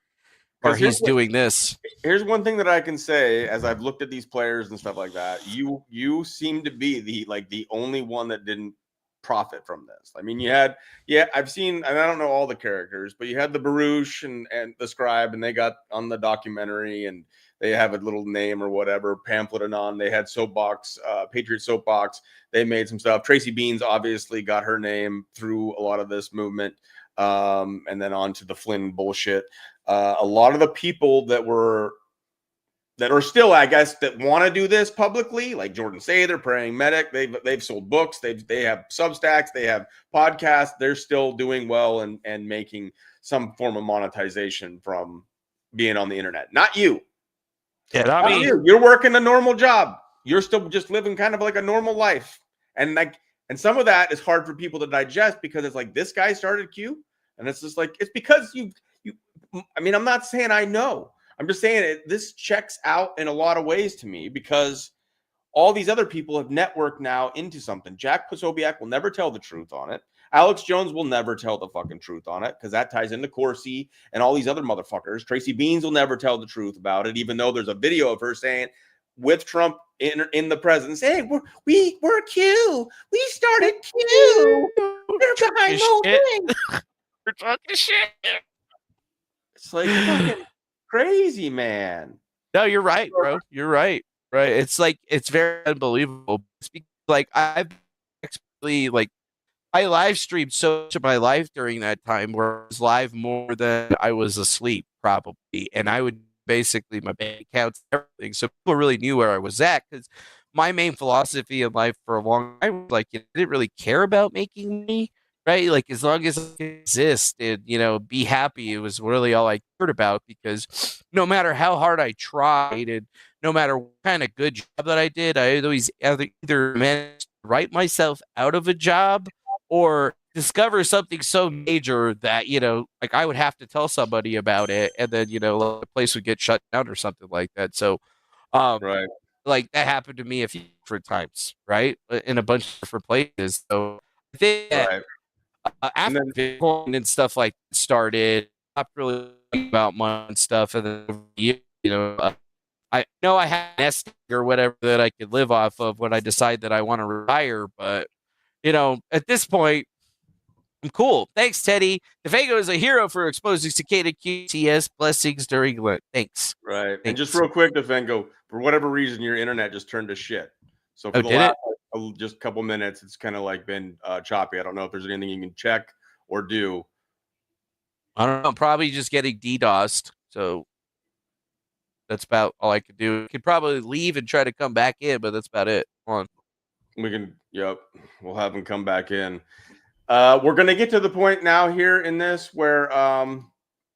or he's doing this. Here's one thing that I can say, as I've looked at these players and stuff like that. You seem to be the only one that didn't profit from this. I mean, I've seen, and I don't know all the characters, but you had the Baruch and the Scribe, and they got on the documentary, and they have a little name or whatever, pamphlet and on. They had Soapbox, Patriot Soapbox. They made some stuff. Tracy Beans obviously got her name through a lot of this movement, and then on to the Flynn bullshit. A lot of the people that are still, I guess, that want to do this publicly, like Jordan Sather, Praying Medic, they've sold books, they have Substacks, they have podcasts, they're still doing well and making some form of monetization from being on the internet. Not you. Yeah, not me. You're working a normal job. You're still just living kind of like a normal life. And some of that is hard for people to digest because it's like, this guy started Q, and it's just like, it's because I mean, I'm not saying I know. I'm just saying this checks out in a lot of ways to me because all these other people have networked now into something. Jack Posobiec will never tell the truth on it. Alex Jones will never tell the fucking truth on it because that ties into Corsi and all these other motherfuckers. Tracy Beans will never tell the truth about it, even though there's a video of her saying with Trump in the presence, hey, we're Q. We started Q. They're behind the whole thing. We're talking shit. It's like fucking crazy, man. No, you're right, bro. You're right. Right. It's like, it's very unbelievable. It's because, like, I've actually, like, I live streamed so much of my life during that time where I was live more than I was asleep, probably. And I would basically, my bank accounts, everything. So people really knew where I was at because my main philosophy in life for a long time was like, I didn't really care about making money. Right, like as long as I exist and be happy, it was really all I cared about. Because no matter how hard I tried, and no matter what kind of good job that I did, I always either managed to write myself out of a job or discover something so major that like I would have to tell somebody about it, and then the place would get shut down or something like that. So, Right, like that happened to me a few different times, right, in a bunch of different places. So I think that. right. After Bitcoin and stuff like that started, not really thinking about money and stuff, and then I know I had an nest egg or whatever that I could live off of when I decide that I want to retire. But at this point, Cool. Thanks, Teddy. Defango is a hero for exposing Cicada QTS blessings during Lent. Thanks. Right. And just Thanks. real quick, Defengo, for whatever reason, your internet just turned to shit. So for the did last just couple minutes, it's kind of like been choppy. I don't know if there's anything you can check or do. I don't know. I'm probably just getting DDoSed. So that's about all I could do. I could probably leave and try to come back in, but that's about it. Hold on. We can, yep, we'll have him come back in. We're going to get to the point now here in this where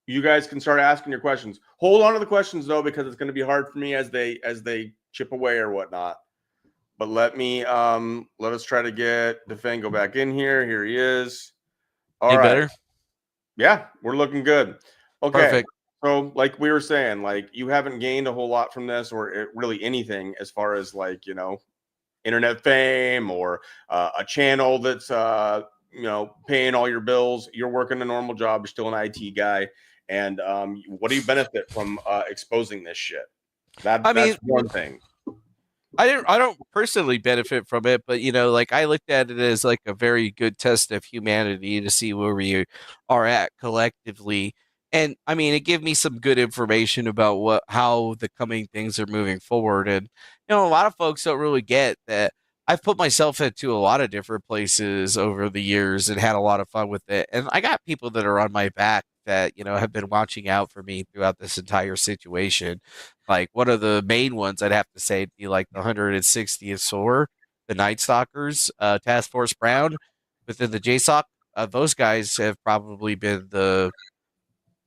you guys can start asking your questions. Hold on to the questions, though, because it's going to be hard for me as they chip away or whatnot. But let us try to get Defango back in here. Here he is. All right. Better? Yeah, we're looking good. Okay. Perfect. So like we were saying, like you haven't gained a whole lot from this or really anything as far as like, internet fame or a channel that's, paying all your bills. You're working a normal job. You're still an IT guy. And what do you benefit from exposing this shit? That's one thing. I don't personally benefit from it, but I looked at it as like a very good test of humanity to see where we are at collectively. And I mean, it gave me some good information about how the coming things are moving forward. And a lot of folks don't really get that I've put myself into a lot of different places over the years and had a lot of fun with it. And I got people that are on my back that, have been watching out for me throughout this entire situation. Like one of the main ones I'd have to say would be like the 160th SOAR, the Night Stalkers, Task Force Brown within the JSOC. Those guys have probably been the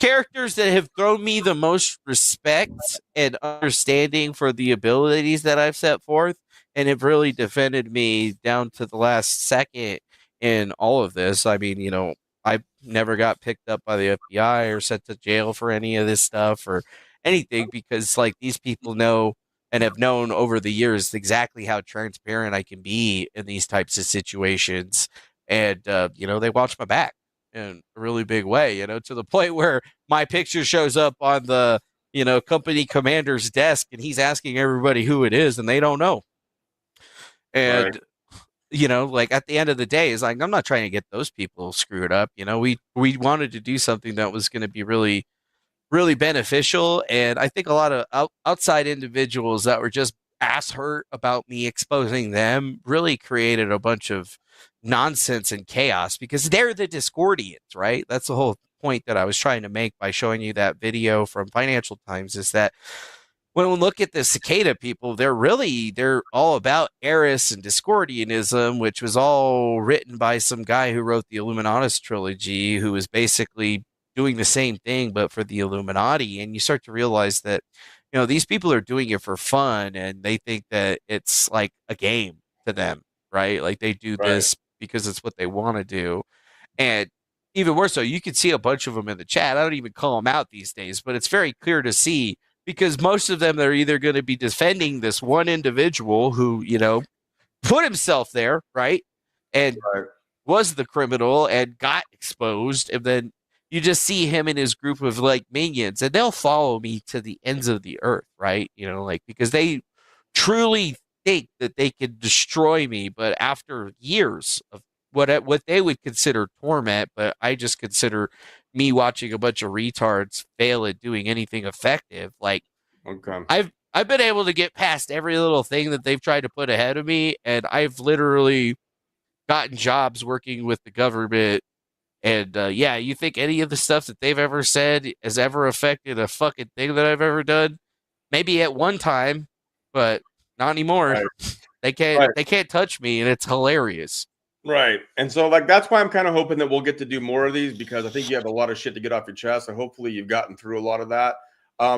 characters that have thrown me the most respect and understanding for the abilities that I've set forth and have really defended me down to the last second in all of this. I mean, I never got picked up by the FBI or sent to jail for any of this stuff or anything because like these people know and have known over the years exactly how transparent I can be in these types of situations. And, they watch my back in a really big way, to the point where my picture shows up on the, company commander's desk and he's asking everybody who it is and they don't know. And, like at the end of the day, it's like, I'm not trying to get those people screwed up. We wanted to do something that was going to be really, really beneficial. And I think a lot of outside individuals that were just ass hurt about me exposing them really created a bunch of nonsense and chaos because they're the Discordians, right? That's the whole point that I was trying to make by showing you that video from Financial Times is that when we look at the Cicada people, they're all about Eris and Discordianism, which was all written by some guy who wrote the Illuminatus trilogy, who was basically doing the same thing, but for the Illuminati. And you start to realize that, these people are doing it for fun and they think that it's like a game to them, right? Like they do this because it's what they want to do. And even more so, you can see a bunch of them in the chat. I don't even call them out these days, but it's very clear to see because most of them are either going to be defending this one individual who, put himself there, right? And was the criminal and got exposed. And then you just see him and his group of like minions and they'll follow me to the ends of the earth, right? Because they truly think that they can destroy me. But after years of what they would consider torment, but I just consider me watching a bunch of retards fail at doing anything effective. Like, I've been able to get past every little thing that they've tried to put ahead of me, and I've literally gotten jobs working with the government. And you think any of the stuff that they've ever said has ever affected a fucking thing that I've ever done? Maybe at one time, but not anymore. Right. They can't touch me, and it's hilarious. Right. And so like that's why I'm kind of hoping that we'll get to do more of these because I think you have a lot of shit to get off your chest. And hopefully you've gotten through a lot of that.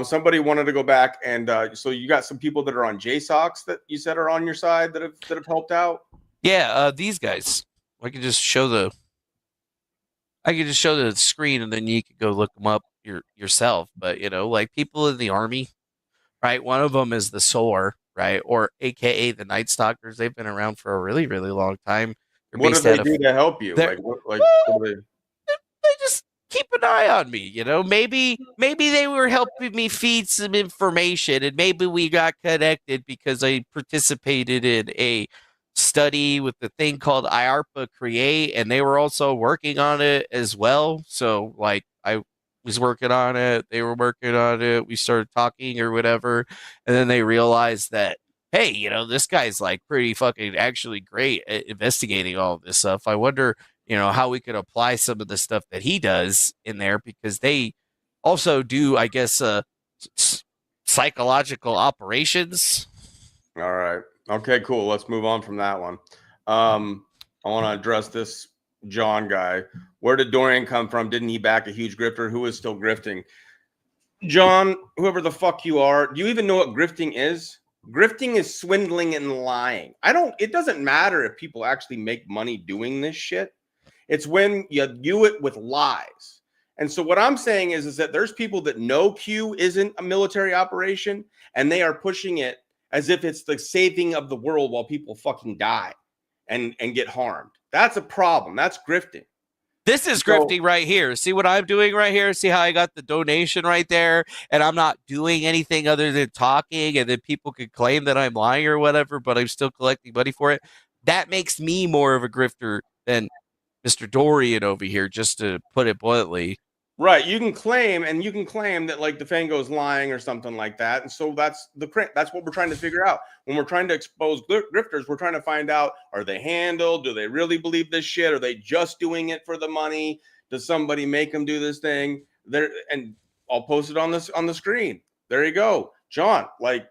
Somebody wanted to go back and so you got some people that are on JSOCs that you said are on your side that have helped out. Yeah, these guys. I could just show the screen and then you could go look them up yourself. But like people in the army, right? One of them is the SOAR, right? Or AKA the Night Stalkers. They've been around for a really, really long time. What do they do to help you? Like they just keep an eye on me, Maybe they were helping me feed some information, and maybe we got connected because I participated in a study with the thing called IARPA Create, and they were also working on it as well. So like I was working on it, they were working on it, we started talking or whatever, and then they realized that, hey, this guy's like pretty fucking actually great at investigating all of this stuff. I wonder, how we could apply some of the stuff that he does in there, because they also do, I guess, psychological operations. All right. Okay, cool. Let's move on from that one. I want to address this John guy. Where did Dorian come from? Didn't he back a huge grifter? Who is still grifting? John, whoever the fuck you are, do you even know what grifting is? Grifting is swindling and lying. It doesn't matter if people actually make money doing this shit. It's when you do it with lies. And so what I'm saying is that there's people that know Q isn't a military operation, and they are pushing it as if it's the saving of the world while people fucking die and get harmed. That's a problem. That's grifting. This is grifting right here. See what I'm doing right here? See how I got the donation right there? And I'm not doing anything other than talking, and then people could claim that I'm lying or whatever, but I'm still collecting money for it. That makes me more of a grifter than Mr. Dorian over here, just to put it bluntly. Right. You can claim that like Defango is lying or something like that. And so that's what we're trying to figure out. When we're trying to expose grifters, we're trying to find out, are they handled? Do they really believe this shit? Are they just doing it for the money? Does somebody make them do this thing? And I'll post it on the screen. There you go. John, like,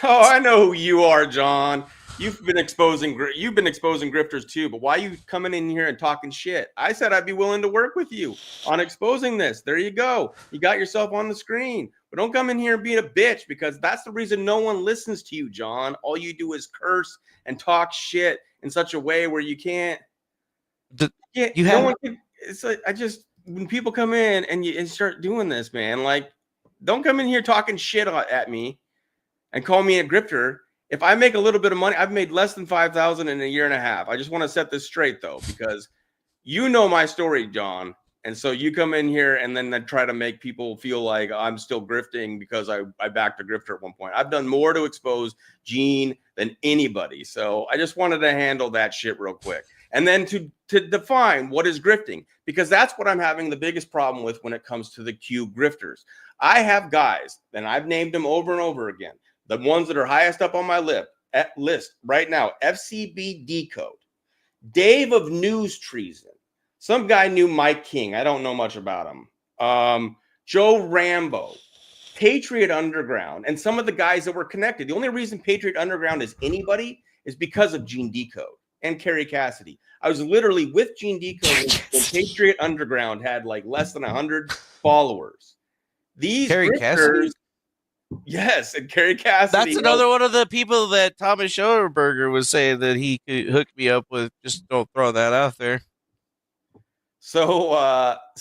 oh, I know who you are, John. You've been exposing grifters too, but why are you coming in here and talking shit? I said I'd be willing to work with you on exposing this. There you go. You got yourself on the screen. But don't come in here and be a bitch, because that's the reason no one listens to you, John. All you do is curse and talk shit in such a way where you can't. It's like, when people come in and start doing this, man, like, don't come in here talking shit at me and call me a grifter. If I make a little bit of money, I've made less than 5,000 in a year and a half. I just want to set this straight, though, because you know my story, John. And so you come in here and then try to make people feel like I'm still grifting because I backed a grifter at one point. I've done more to expose Gene than anybody. So I just wanted to handle that shit real quick. And then to define what is grifting, because that's what I'm having the biggest problem with when it comes to the Q grifters. I have guys, and I've named them over and over again. The ones that are highest up on my list right now: FCB Decode, Dave of News Treason, some guy knew Mike King. I don't know much about him. Joe Rambo, Patriot Underground, and some of the guys that were connected. The only reason Patriot Underground is anybody is because of Gene Decode and Kerry Cassidy. I was literally with Gene Decode when Patriot Underground had like less than 100 followers. These Kerry Cassidy? Yes, and Kerry Cassidy. That's another one of the people that Thomas Shoenberger was saying that he could hook me up with. Just don't throw that out there. So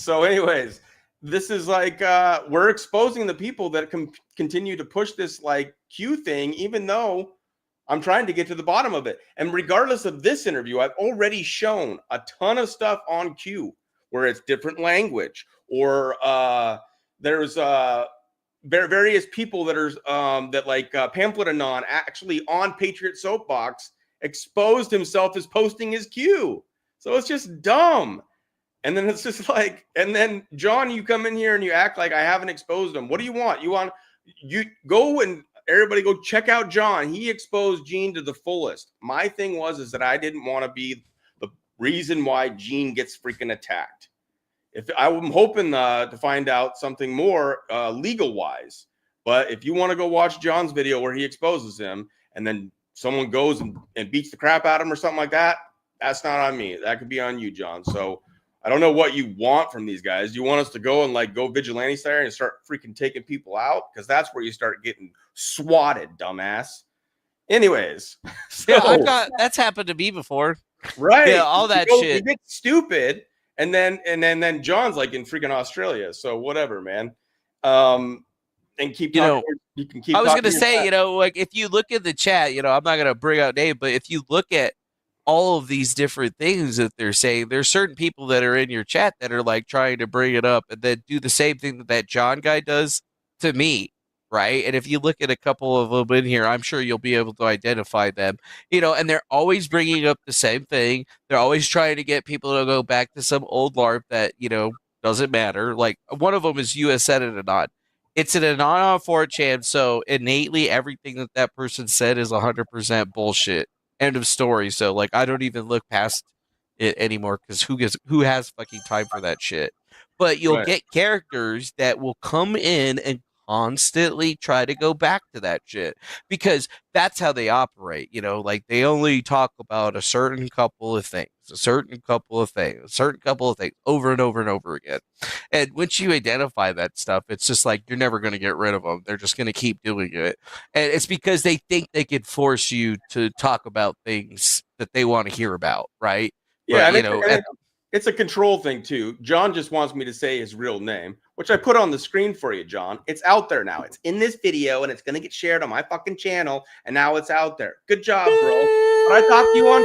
anyways, this is like we're exposing the people that continue to push this like Q thing, even though I'm trying to get to the bottom of it. And regardless of this interview, I've already shown a ton of stuff on Q where it's different language, or there's various people that are that like Pamphlet Anon actually on Patriot Soapbox exposed himself as posting his Q. So it's just dumb. And then it's just like, and then John, you come in here and you act like I haven't exposed him. What do you want? You go and everybody go check out John. He exposed Gene to the fullest. My thing is that I didn't want to be the reason why Gene gets freaking attacked. If I'm hoping to find out something more legal wise, but if you want to go watch John's video where he exposes him and then someone goes and beats the crap out of him or something like that, that's not on me. That could be on you, John. So I don't know what you want from these guys. Do you want us to go and like go vigilante style and start freaking taking people out? Because that's where you start getting swatted, dumbass. Anyways, so, yeah, that's happened to me before. Right? Yeah, all that shit. You get stupid. And then John's like in freaking Australia. So whatever, man. And keep talking. You can keep. I was going to say, like if you look at the chat, I'm not going to bring out names, but if you look at all of these different things that they're saying, there's certain people that are in your chat that are like trying to bring it up and then do the same thing that John guy does to me, right? And if you look at a couple of them in here, I'm sure you'll be able to identify them, and they're always bringing up the same thing. They're always trying to get people to go back to some old LARP that, doesn't matter. Like one of them is U.S. Senate Anon. It's an Anon on 4chan, so innately everything that person said is 100% bullshit. End of story. So, like, I don't even look past it anymore because who has fucking time for that shit? But you'll get characters that will come in and constantly try to go back to that shit because that's how they operate. Like they only talk about a certain couple of things, over and over and over again. And once you identify that stuff, it's just like you're never going to get rid of them. They're just going to keep doing it. And it's because they think they could force you to talk about things that they want to hear about, right? Yeah, But, it's a control thing too. John just wants me to say his real name, which I put on the screen for you, John. It's out there now. It's in this video, and it's going to get shared on my fucking channel, and now it's out there. Good job, bro. But I talked to you on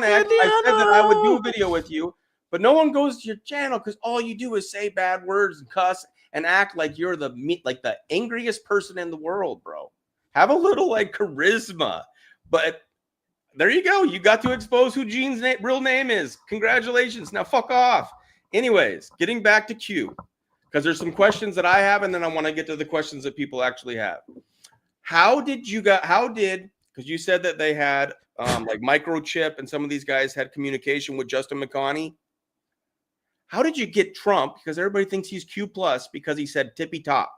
X. I said that I would do a video with you, but no one goes to your channel because all you do is say bad words and cuss and act like you're the angriest person in the world, bro. Have a little charisma. But there you go. You got to expose who Gene's real name is. Congratulations. Now fuck off. Anyways, getting back to Q, because there's some questions that I have, and then I want to get to the questions that people actually have. Because you said that they had microchip and some of these guys had communication with Justin McConey. How did you get Trump? Because everybody thinks he's Q plus because he said tippy top.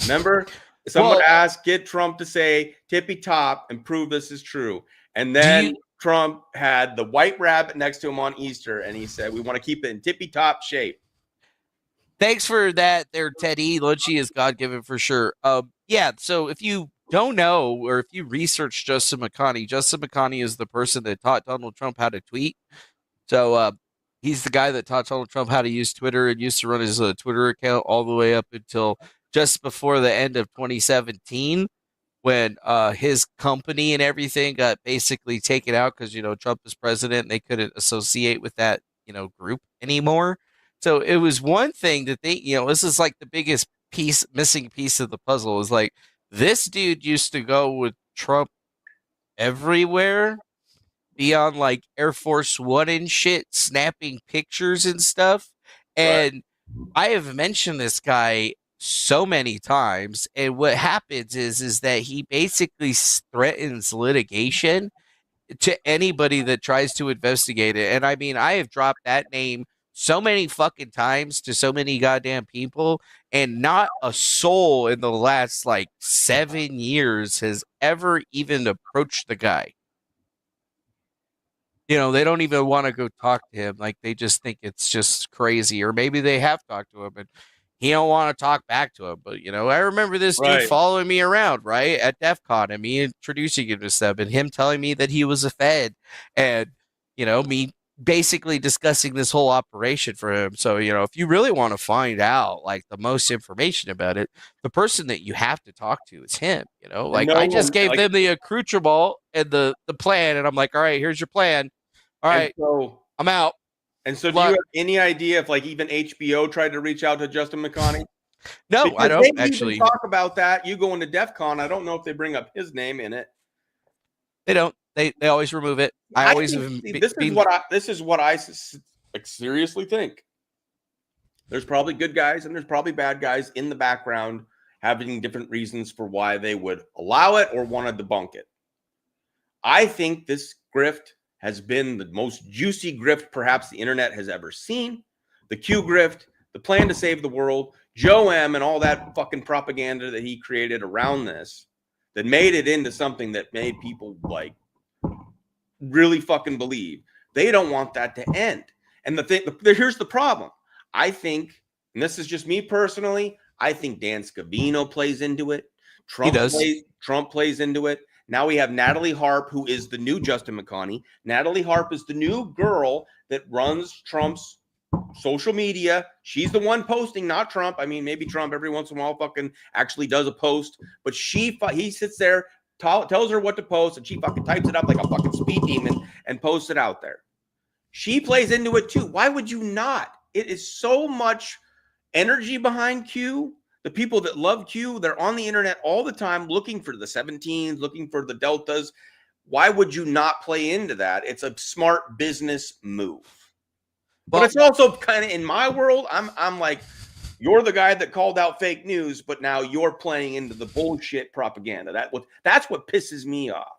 Remember? Someone asked, get Trump to say tippy top and prove this is true. And then Trump had the white rabbit next to him on Easter, and he said, we want to keep it in tippy-top shape. Thanks for that there, Teddy. Lunchy is God-given for sure. So if you don't know, or if you research Justin McConey is the person that taught Donald Trump how to tweet. So he's the guy that taught Donald Trump how to use Twitter and used to run his Twitter account all the way up until just before the end of 2017. When his company and everything got basically taken out because, Trump is president and they couldn't associate with that, group anymore. So it was one thing that they, this is like the biggest missing piece of the puzzle is like this dude used to go with Trump everywhere, be on like Air Force One and shit, snapping pictures and stuff. And I have mentioned this guy so many times, and what happens is that he basically threatens litigation to anybody that tries to investigate it. And I mean, I have dropped that name so many fucking times to so many goddamn people, and not a soul in the last 7 years has ever even approached the guy. They don't even want to go talk to him. Like they just think it's just crazy, or maybe they have talked to him and he don't want to talk back to him. But, I remember this dude following me around, right, at Defcon, and me introducing him to stuff and him telling me that he was a Fed and, me basically discussing this whole operation for him. So, if you really want to find out, the most information about it, the person that you have to talk to is him, I just gave them the accoutrement and the plan, and I'm like, all right, here's your plan. All right, so I'm out. And so do you have any idea if even HBO tried to reach out to Justin McConey? No, because I don't they actually talk about that. You go into DEF CON. I don't know if they bring up his name in it. They don't. They always remove it. This is what I seriously think. There's probably good guys and there's probably bad guys in the background having different reasons for why they would allow it or want to debunk it. I think this grift has been the most juicy grift perhaps the internet has ever seen. The Q grift, the plan to save the world, Joe M and all that fucking propaganda that he created around this that made it into something that made people really fucking believe. They don't want that to end. And here's the problem. I think, and this is just me personally, I think Dan Scavino plays into it. Trump plays into it. Now we have Natalie Harp, who is the new Justin McConey. Natalie Harp is the new girl that runs Trump's social media. She's the one posting, not Trump. I mean, maybe Trump every once in a while fucking actually does a post, but he sits there, tells her what to post, and she fucking types it up like a fucking speed demon and posts it out there. She plays into it too. Why would you not? It is so much energy behind Q The people that love Q, they're on the internet all the time looking for the 17s, looking for the deltas. Why would you not play into that? It's a smart business move. But it's also kind of, in my world, I'm like, you're the guy that called out fake news, but now you're playing into the bullshit propaganda. That's what pisses me off.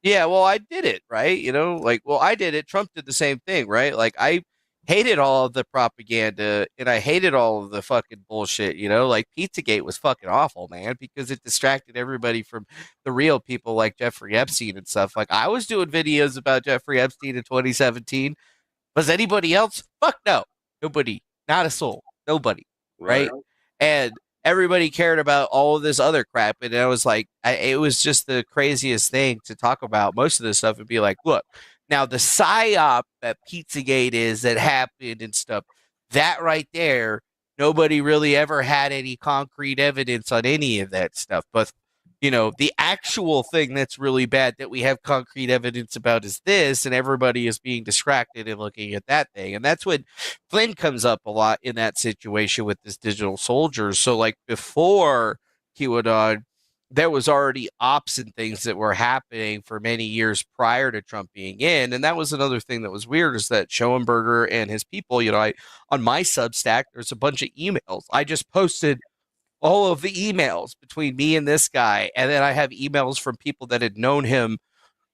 Yeah, well, I did it, right? You know, like, well, I did it. Trump did the same thing, right? Like, I hated all of the propaganda and I hated all of the fucking bullshit, you know? Like, Pizzagate was fucking awful, man, because it distracted everybody from the real people like Jeffrey Epstein and stuff. Like, I was doing videos about Jeffrey Epstein in 2017. Was anybody else? Fuck no. Nobody. Not a soul. Nobody. Right? And everybody cared about all of this other crap. And I was like, it was just the craziest thing to talk about. Most of this stuff would be like, look, now the psyop that Pizzagate is that happened and stuff, that right there, nobody really ever had any concrete evidence on any of that stuff. But, you know, the actual thing that's really bad that we have concrete evidence about is this, and everybody is being distracted and looking at that thing. And that's when Flynn comes up a lot in that situation with this digital soldiers. So, like, before QAnon, there was already ops and things that were happening for many years prior to Trump being in. And that was another thing that was weird, is that Shoenberger and his people, you know, on my Substack, there's a bunch of emails. I just posted all of the emails between me and this guy. And then I have emails from people that had known him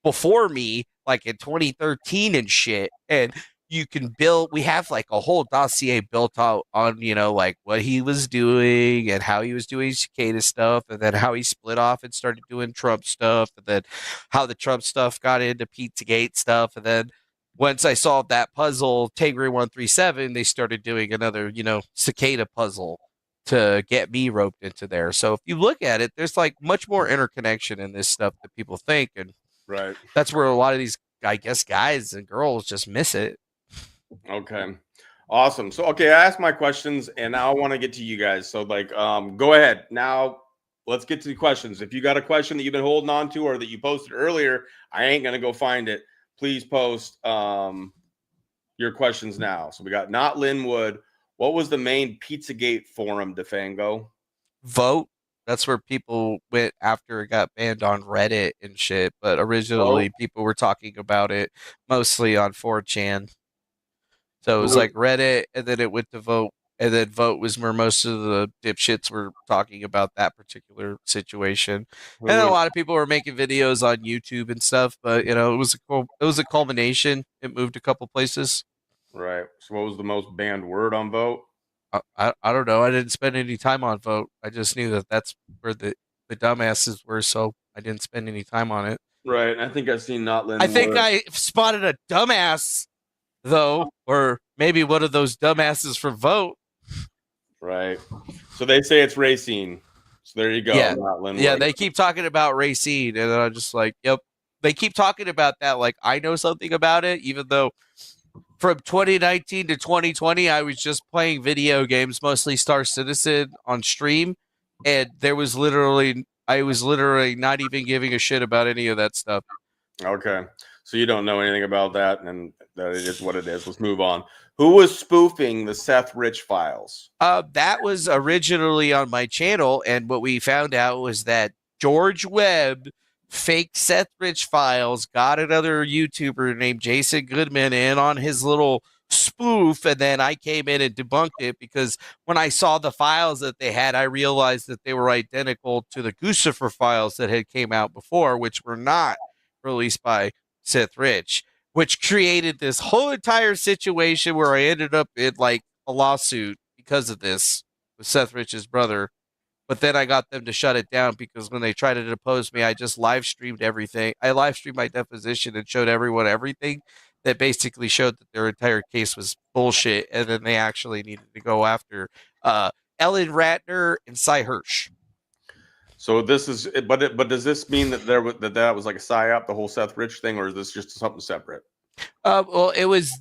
before me, like in 2013 and shit. And you can we have like a whole dossier built out on, you know, like what he was doing and how he was doing Cicada stuff, and then how he split off and started doing Trump stuff, and then how the Trump stuff got into Pizzagate stuff. And then once I solved that puzzle, Tangri 137, they started doing another, you know, Cicada puzzle to get me roped into there. So if you look at it, there's like much more interconnection in this stuff that people think. And right, that's where a lot of these, I guess, guys and girls just miss it. Okay. Awesome. So, okay, I asked my questions and now I want to get to you guys. So, like, go ahead. Now, let's get to the questions. If you got a question that you've been holding on to or that you posted earlier, I ain't going to go find it. Please post your questions now. So, we got Not Linwood. What was the main Pizzagate forum, Defango? Vote. That's where people went after it got banned on Reddit and shit. But originally, people were talking about it mostly on 4chan. So it was like Reddit, and then it went to Vote, and then Vote was where most of the dipshits were talking about that particular situation. And then a lot of people were making videos on YouTube and stuff, but you know, it was a culmination. It moved a couple places. Right. So what was the most banned word on Vote? I don't know. I didn't spend any time on Vote. I just knew that that's where the dumbasses were, so I didn't spend any time on it. Right. And I think I've seen Not Linwood. I think I spotted a dumbass, though, or maybe one of those dumbasses for Vote. Right. So they say it's Racine. So there you go. Yeah. Not Linwood. Yeah, they keep talking about Racine, and I'm just like, yep. They keep talking about that like I know something about it, even though from 2019 to 2020, I was just playing video games, mostly Star Citizen on stream, and I was literally not even giving a shit about any of that stuff. Okay. So you don't know anything about that, and that it is what it is. Let's move on. Who was spoofing the Seth Rich files? That was originally on my channel, and what we found out was that George Webb faked Seth Rich files, got another YouTuber named Jason Goodman in on his little spoof, and then I came in and debunked it because when I saw the files that they had, I realized that they were identical to the Guccifer files that had came out before, which were not released by Seth Rich, which created this whole entire situation where I ended up in like a lawsuit because of this with Seth Rich's brother. But then I got them to shut it down because when they tried to depose me, I just live streamed everything. I live streamed my deposition and showed everyone everything that basically showed that their entire case was bullshit. And then they actually needed to go after Ellen Ratner and Cy Hirsch. So this is, but does this mean that that was like a psyop, the whole Seth Rich thing, or is this just something separate? Well, it was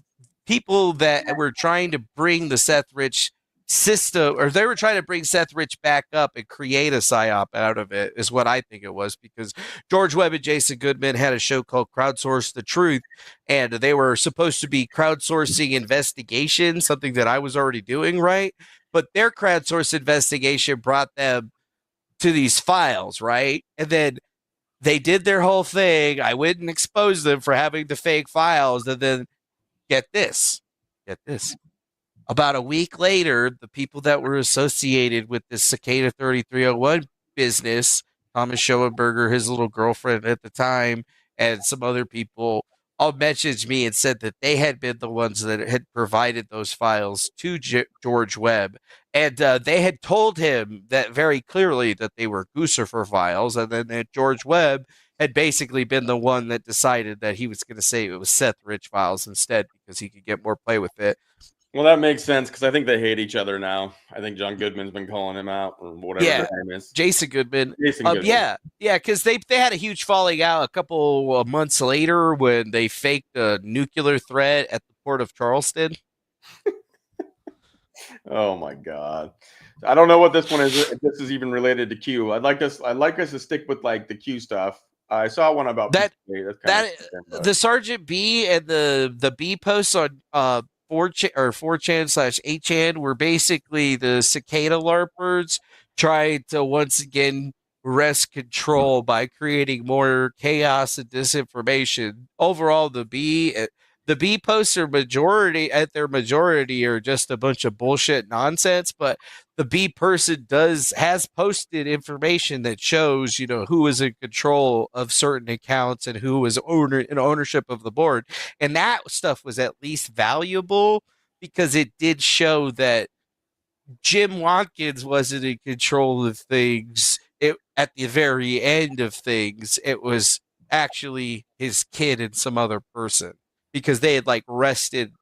people that were trying to bring the Seth Rich system, or they were trying to bring Seth Rich back up and create a psyop out of it, is what I think it was, because George Webb and Jason Goodman had a show called Crowdsource the Truth, and they were supposed to be crowdsourcing investigations, something that I was already doing, right? but their crowdsourced investigation brought them to these files, right? And then they did their whole thing. I wouldn't expose them for having the fake files. And then get this. About a week later, the people that were associated with this Cicada 3301 business, Thomas Shoenberger, his little girlfriend at the time, and some other people all messaged me and said that they had been the ones that had provided those files to George Webb. And they had told him that very clearly that they were Guccifer files. And then that George Webb had basically been the one that decided that he was going to say it was Seth Rich files instead because he could get more play with it. Well, that makes sense because I think they hate each other now. I think John Goodman's been calling him out or whatever his name is. Jason Goodman. Goodman. Yeah, because they had a huge falling out a couple of months later when they faked a nuclear threat at the port of Charleston. Oh my God. I don't know what this one is. If this is even related to Q. I'd like us to stick with like the Q stuff. I saw one about that the Sergeant B and the B posts on 4chan/8chan were basically the Cicada LARPers trying to once again wrest control by creating more chaos and disinformation. Overall, the B posts are majority are just a bunch of bullshit nonsense, but the B person has posted information that shows, who is in control of certain accounts and who is in ownership of the board. And that stuff was at least valuable because it did show that Jim Watkins wasn't in control of things. At the very end of things, it was actually his kid and some other person because they had wrested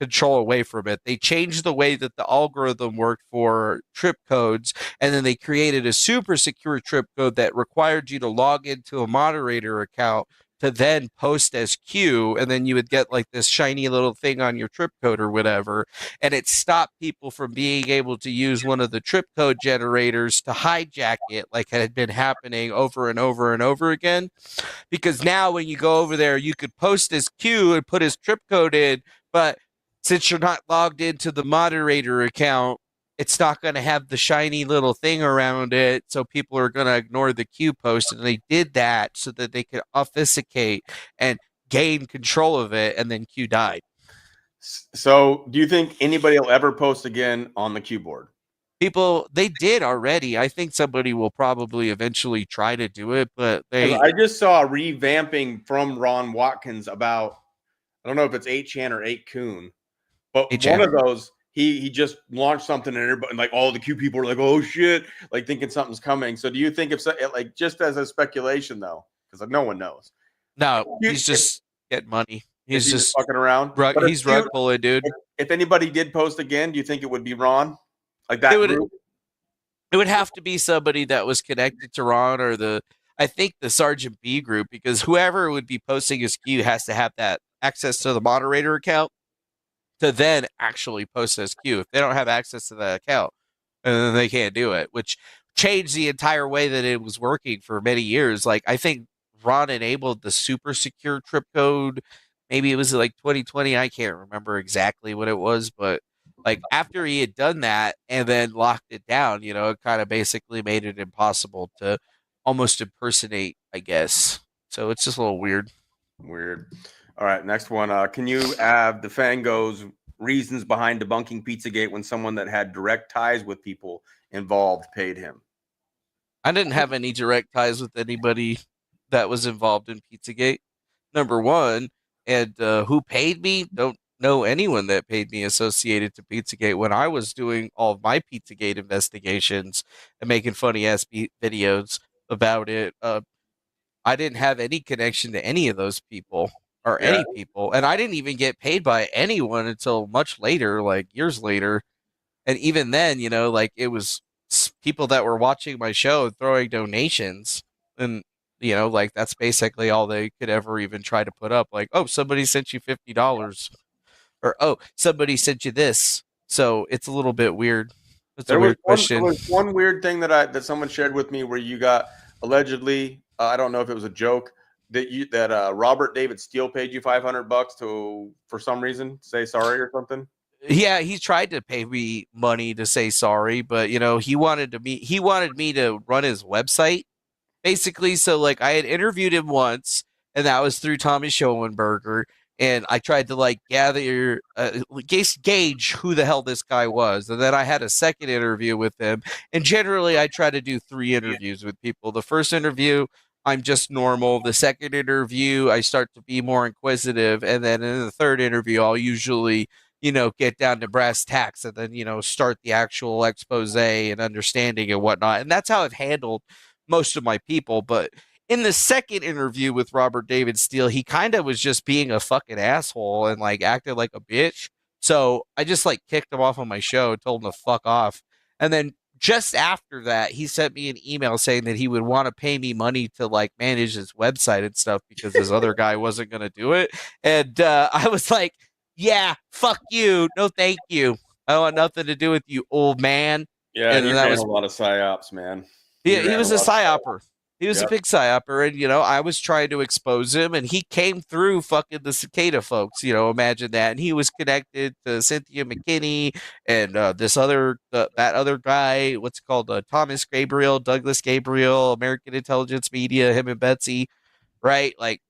control away from it. They changed the way that the algorithm worked for trip codes, and then they created a super secure trip code that required you to log into a moderator account to then post as Q, and then you would get this shiny little thing on your trip code or whatever, and it stopped people from being able to use one of the trip code generators to hijack it like it had been happening over and over and over again. Because now when you go over there, you could post as Q and put his trip code in, but since you're not logged into the moderator account, it's not going to have the shiny little thing around it, so people are going to ignore the Q post, and they did that so that they could obfuscate and gain control of it, and then Q died. So do you think anybody will ever post again on the Q board? They did already. I think somebody will probably eventually try to do it, but I just saw a revamping from Ron Watkins about, I don't know if it's 8chan or 8kun, but 8chan. One of those, he just launched something and everybody, all the Q people are like, oh shit, thinking something's coming. So do you think if just as a speculation though, because no one knows. No, he's just getting money. He's just fucking around. He's rug pulling, dude. If anybody did post again, do you think it would be Ron? That it would have to be somebody that was connected to Ron or I think the Sergeant B group, because whoever would be posting his Q has to have that access to the moderator account to then actually post as Q. If they don't have access to that account, then they can't do it, which changed the entire way that it was working for many years. I think Ron enabled the super secure trip code. Maybe it was 2020. I can't remember exactly what it was, but after he had done that and then locked it down, it kind of basically made it impossible to almost impersonate, I guess. So it's just a little weird. All right, next one. Can you have Defango's reasons behind debunking Pizzagate when someone that had direct ties with people involved paid him? I didn't have any direct ties with anybody that was involved in Pizzagate, number one. And who paid me? Don't know anyone that paid me associated to Pizzagate. When I was doing all of my Pizzagate investigations and making funny ass videos about it, I didn't have any connection to any of those people. Any people, and I didn't even get paid by anyone until much later, years later. And even then, it was people that were watching my show throwing donations, and that's basically all they could ever even try to put up. Oh, somebody sent you $50, or oh, somebody sent you this. So it's a little bit weird. It's a weird question. There was one weird thing that someone shared with me where you got allegedly, I don't know if it was a joke, that Robert David Steele paid you $500 for some reason, say sorry or something. Yeah, he tried to pay me money to say sorry, but he wanted me to run his website basically. So like I had interviewed him once, and that was through Tommy Shoenberger, and I tried to like gather gauge who the hell this guy was, and then I had a second interview with him. And generally, I try to do 3 interviews with people. The first interview, I'm just normal. The second interview, I start to be more inquisitive, and then in the third interview, I'll usually get down to brass tacks, and then start the actual expose and understanding and whatnot. And that's how I've handled most of my people. But in the second interview with Robert David Steele, he kind of was just being a fucking asshole and like acted like a bitch. So I just like kicked him off of my show, told him to fuck off. And then just after that, he sent me an email saying that he would want to pay me money to like manage his website and stuff because this other guy wasn't going to do it. And I was like, yeah, fuck you. No, thank you. I don't want nothing to do with you, old man. Yeah, and he ran a lot of psyops, man. He was a psyoper. He was a big psyoper, and I was trying to expose him, and he came through fucking the Cicada folks. Imagine that, and he was connected to Cynthia McKinney and that other guy. What's it called? Thomas Gabriel, Douglas Gabriel, American Intelligence Media. Him and Betsy, right? Like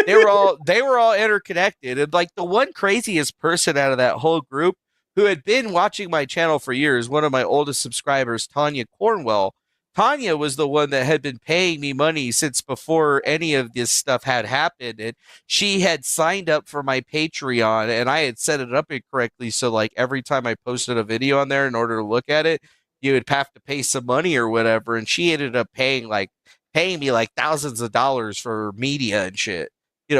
they were all interconnected, and like the one craziest person out of that whole group who had been watching my channel for years, one of my oldest subscribers, Tanya Cornwell. Tanya was the one that had been paying me money since before any of this stuff had happened. And she had signed up for my Patreon, and I had set it up incorrectly. So like every time I posted a video on there, in order to look at it, you would have to pay some money or whatever. And she ended up paying me like thousands of dollars for media and shit.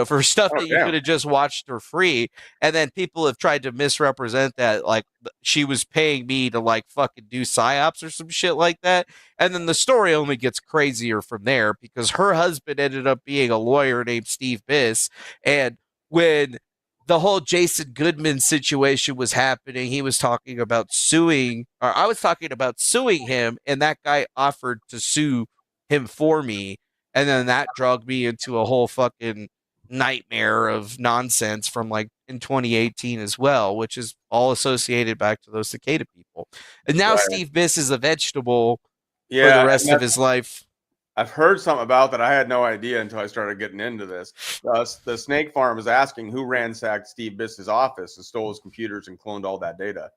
For stuff that you could have just watched for free. And then people have tried to misrepresent that, like she was paying me to like fucking do psyops or some shit like that. And then the story only gets crazier from there because her husband ended up being a lawyer named Steve Biss. And when the whole Jason Goodman situation was happening, he was talking about suing, or I was talking about suing him, and that guy offered to sue him for me. And then that dragged me into a whole fucking nightmare of nonsense from like in 2018 as well, which is all associated back to those Cicada people. And now Steve Biss is a vegetable for the rest of his life. I've heard something about that. I had no idea until I started getting into this. The snake farm is asking who ransacked Steve Biss's office and stole his computers and cloned all that data.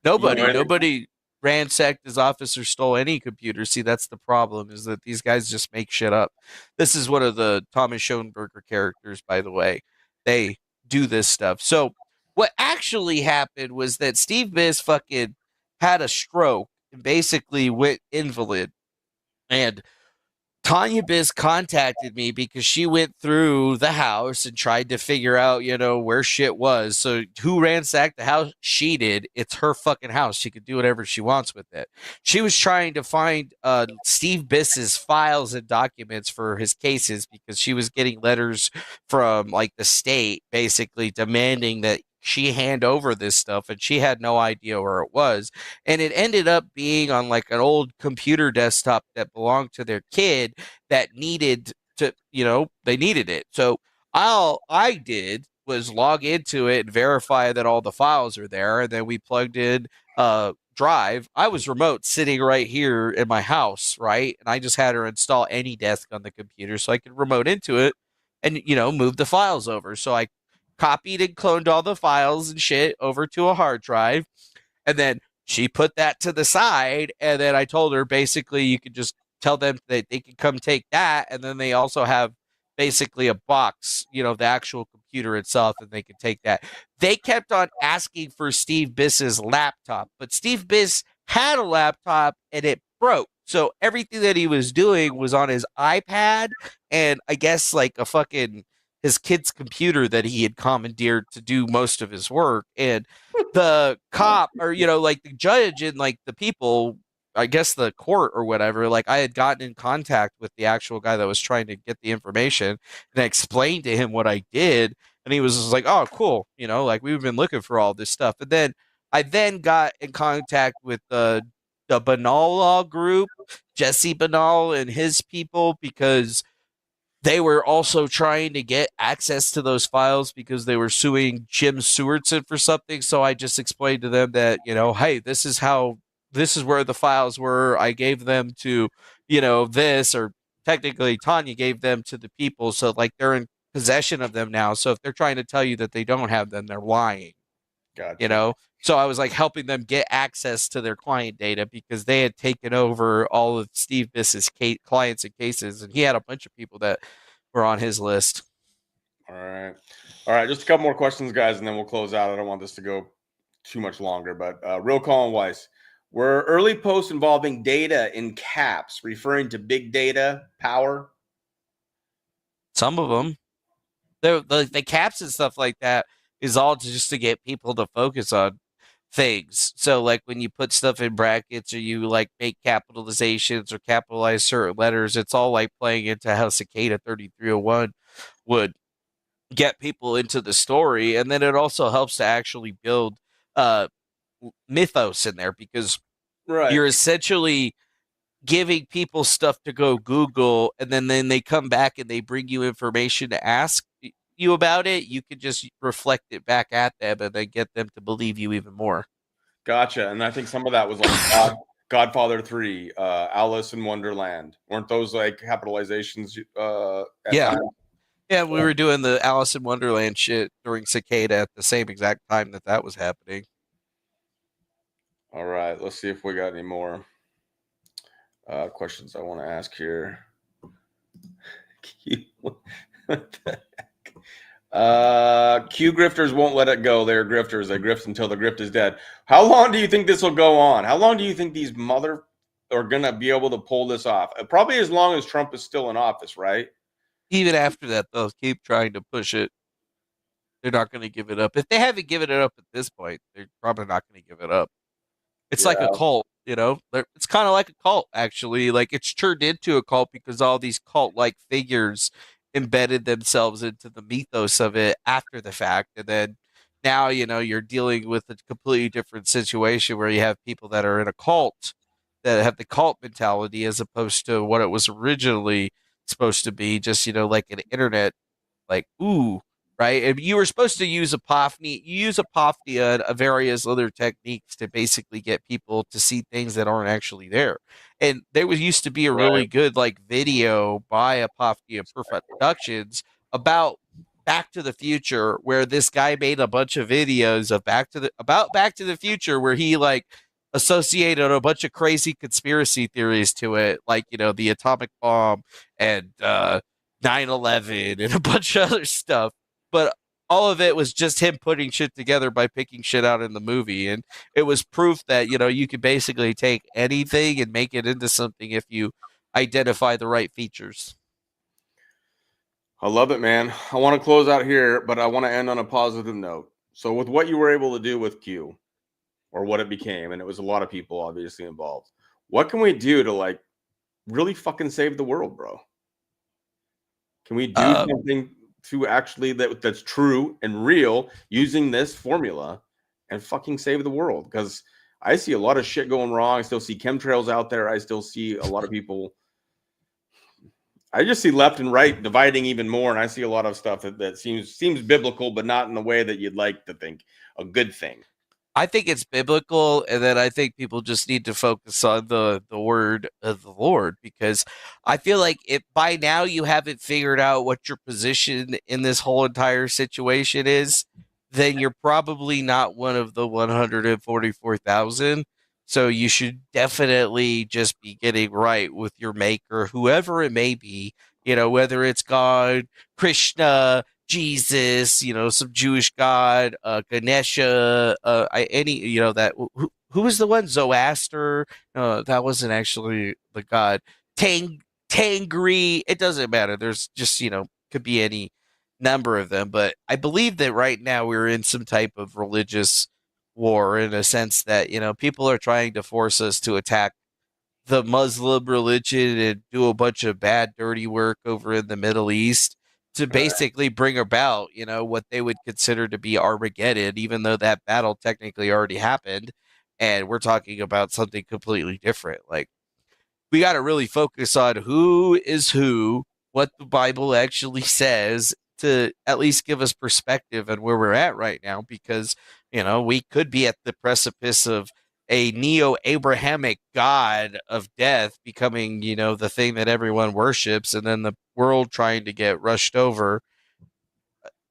Nobody ransacked his office or stole any computer. See, that's the problem, is that these guys just make shit up. This is one of the Thomas Schoenberger characters, by the way. They do this stuff. So what actually happened was that Steve Biss fucking had a stroke and basically went invalid. And Tanya Biss contacted me because she went through the house and tried to figure out, where shit was. So who ransacked the house? She did. It's her fucking house. She could do whatever she wants with it. She was trying to find Steve Biss's files and documents for his cases because she was getting letters from like the state basically demanding that she hand over this stuff, and she had no idea where it was. And it ended up being on like an old computer desktop that belonged to their kid that needed to, they needed it. So all I did was log into it and verify that all the files are there. And then we plugged in Drive. I was remote sitting right here in my house, right? And I just had her install AnyDesk on the computer so I could remote into it and, move the files over. So I copied and cloned all the files and shit over to a hard drive. And then she put that to the side. And then I told her basically you could just tell them that they can come take that. And then they also have basically a box, the actual computer itself, and they can take that. They kept on asking for Steve Biss's laptop, but Steve Biss had a laptop and it broke. So everything that he was doing was on his iPad and I guess like a fucking his kid's computer that he had commandeered to do most of his work. And the cop or, like the judge and like the people, I guess the court or whatever, like I had gotten in contact with the actual guy that was trying to get the information and I explained to him what I did. And he was just like, oh, cool. Like we've been looking for all this stuff. And then I got in contact with the Banal Law group, Jesse Banal and his people, because they were also trying to get access to those files because they were suing Jim Sewardson for something. So I just explained to them that, hey, this is where the files were. I gave them to, this, or technically Tanya gave them to the people. So like they're in possession of them now. So if they're trying to tell you that they don't have them, they're lying. Gotcha. So I was like helping them get access to their client data because they had taken over all of Steve Biss's clients and cases, and he had a bunch of people that were on his list. All right. Just a couple more questions, guys, and then we'll close out. I don't want this to go too much longer, but Real Colin Weiss, were early posts involving data in caps referring to big data power? Some of them, the caps and stuff like that is all just to get people to focus on things. So like when you put stuff in brackets or you like make capitalizations or capitalize certain letters, it's all like playing into how Cicada 3301 would get people into the story. And then it also helps to actually build mythos in there because you're essentially giving people stuff to go Google, and then they come back and they bring you information to ask you about it. You can just reflect it back at them and then get them to believe you even more. Gotcha. And I think some of that was like Godfather 3, Alice in Wonderland. Weren't those like capitalizations? Yeah. Yeah, we were doing the Alice in Wonderland shit during Cicada at the same exact time that was happening. All right. Let's see if we got any more questions I want to ask here. What the heck? Q grifters won't let it go. They're grifters. They grift until the grift is dead. How long do you think this will go on? How long do you think these mother are going to be able to pull this off? Probably as long as Trump is still in office, right? Even after that, they'll keep trying to push it. They're not going to give it up. If they haven't given it up at this point, they're probably not going to give it up. It's like a cult, It's kind of like a cult, actually. Like it's turned into a cult because all these cult-like figures embedded themselves into the mythos of it after the fact. And then now, you're dealing with a completely different situation where you have people that are in a cult that have the cult mentality as opposed to what it was originally supposed to be, just, like an internet, like, ooh, right? And you were supposed to use apophany. You use apophenia and various other techniques to basically get people to see things that aren't actually there. And there used to be a really good like video by Apophenia Productions about Back to the Future, where this guy made a bunch of videos of Back to the Future, where he like associated a bunch of crazy conspiracy theories to it, like the atomic bomb and 9/11 and a bunch of other stuff. But all of it was just him putting shit together by picking shit out in the movie. And it was proof that, you could basically take anything and make it into something if you identify the right features. I love it, man. I want to close out here, but I want to end on a positive note. So with what you were able to do with Q, or what it became, and it was a lot of people obviously involved, what can we do to like really fucking save the world, bro? Can we do something to actually that's true and real using this formula and fucking save the world? Because I see a lot of shit going wrong. I still see chemtrails out there. I still see a lot of people. I just see left and right dividing even more, and I see a lot of stuff that seems biblical, but not in the way that you'd like to think a good thing. I think it's biblical, and then I think people just need to focus on the word of the Lord, because I feel like if by now you haven't figured out what your position in this whole entire situation is, then you're probably not one of the 144,000. So you should definitely just be getting right with your maker, whoever it may be, whether it's God, Krishna, Jesus, some Jewish god, Ganesha, who was the one? Zoroaster? No, that wasn't actually the god. Tangri. It doesn't matter. There's just, could be any number of them. But I believe that right now we're in some type of religious war, in a sense that, people are trying to force us to attack the Muslim religion and do a bunch of bad, dirty work over in the Middle East to basically bring about, what they would consider to be Armageddon, even though that battle technically already happened. And we're talking about something completely different. Like, we got to really focus on who is who, what the Bible actually says to at least give us perspective on where we're at right now, because, we could be at the precipice of a neo-Abrahamic god of death becoming, the thing that everyone worships, and then the world trying to get rushed over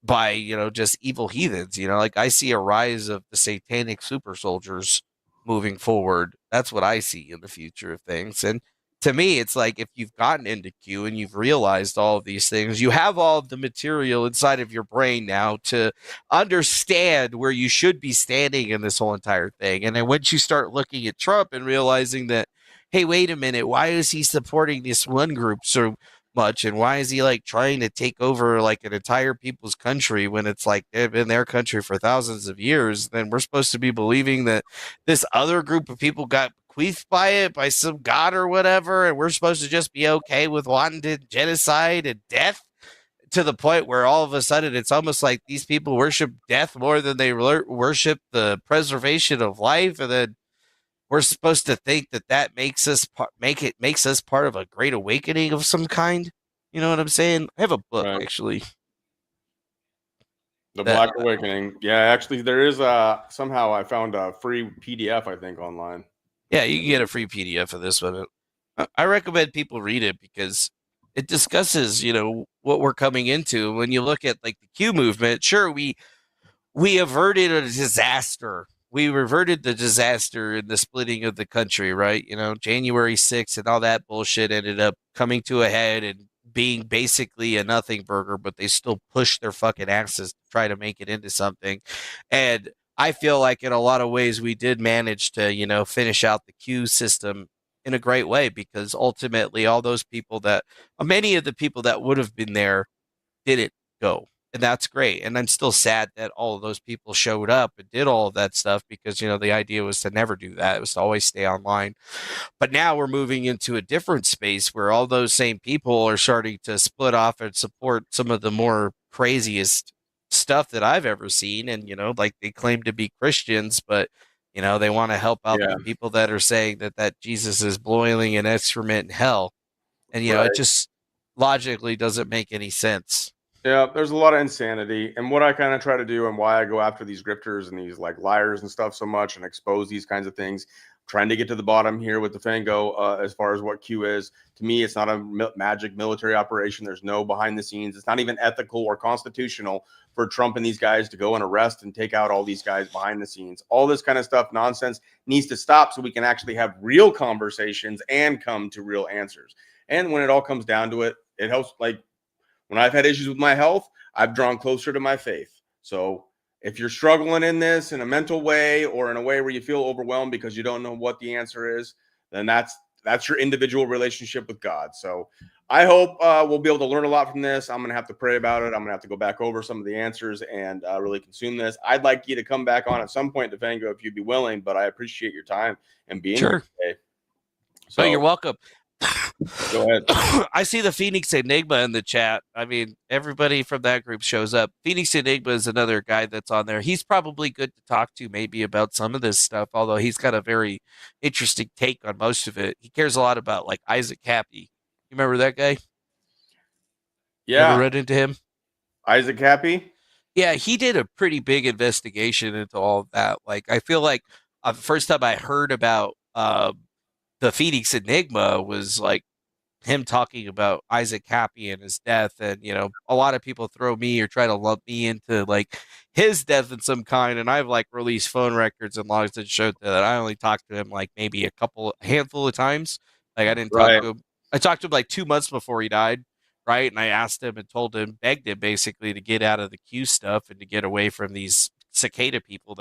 by, just evil heathens. Like, I see a rise of the satanic super soldiers moving forward. That's what I see in the future of things. And to me, it's like, if you've gotten into Q and you've realized all of these things, you have all of the material inside of your brain now to understand where you should be standing in this whole entire thing. And then once you start looking at Trump and realizing that, hey, wait a minute, why is he supporting this one group so much, and why is he like trying to take over like an entire people's country when it's like they've been their country for thousands of years? Then we're supposed to be believing that this other group of people got bequeathed by it, by some god or whatever, and we're supposed to just be okay with wanton genocide and death, to the point where all of a sudden it's almost like these people worship death more than they worship the preservation of life. And then we're supposed to think that makes us makes us part of a great awakening of some kind. You know what I'm saying? I have a book, Right. actually. The Black Awakening. Yeah, actually, there is somehow I found a free PDF, I think, online. Yeah, you can get a free PDF of this one. I recommend people read it because it discusses, what we're coming into. When you look at like the Q movement, sure, we averted a disaster. We reverted the disaster in the splitting of the country, right? January 6th and all that bullshit ended up coming to a head and being basically a nothing burger, but they still pushed their fucking asses to try to make it into something. And I feel like in a lot of ways we did manage to, finish out the Q system in a great way, because ultimately all those people many of the people that would have been there didn't go. And that's great. And I'm still sad that all of those people showed up and did all of that stuff, because, the idea was to never do that. It was to always stay online. But now we're moving into a different space where all those same people are starting to split off and support some of the more craziest stuff that I've ever seen. And, like they claim to be Christians, but, they want to help out the people that are saying that Jesus is boiling an excrement in hell. And, Right. it just logically doesn't make any sense. Yeah, there's a lot of insanity. And what I kind of try to do, and why I go after these grifters and these like liars and stuff so much and expose these kinds of things, trying to get to the bottom here with Defango as far as what Q is. To me, it's not a magic military operation. There's no behind the scenes. It's not even ethical or constitutional for Trump and these guys to go and arrest and take out all these guys behind the scenes. All this kind of stuff, nonsense, needs to stop so we can actually have real conversations and come to real answers. And when it all comes down to it, it helps. Like, when I've had issues with my health, I've drawn closer to my faith. So if you're struggling in this in a mental way or in a way where you feel overwhelmed because you don't know what the answer is, then that's your individual relationship with God. So I hope we'll be able to learn a lot from this. I'm going to have to pray about it. I'm going to have to go back over some of the answers and really consume this. I'd like you to come back on at some point, Defango, if you'd be willing, but I appreciate your time and being here today. So you're welcome. Go ahead. I see the Phoenix Enigma in the chat. I mean, everybody from that group shows up. Phoenix Enigma is another guy that's on there. He's probably good to talk to maybe about some of this stuff, although he's got a very interesting take on most of it. He cares a lot about like Isaac Cappy. You remember that guy? Yeah. Ever read into him? Isaac Cappy? Yeah, he did a pretty big investigation into all of that. Like, I feel like the first time I heard about the Phoenix Enigma was like him talking about Isaac Cappy and his death. And, a lot of people throw me or try to lump me into like his death in some kind. And I've like released phone records and logs that showed that I only talked to him like maybe a handful of times. Like, I didn't talk to him. I talked to him like 2 months before he died. Right. And I asked him and begged him basically to get out of the Q stuff and to get away from these Cicada people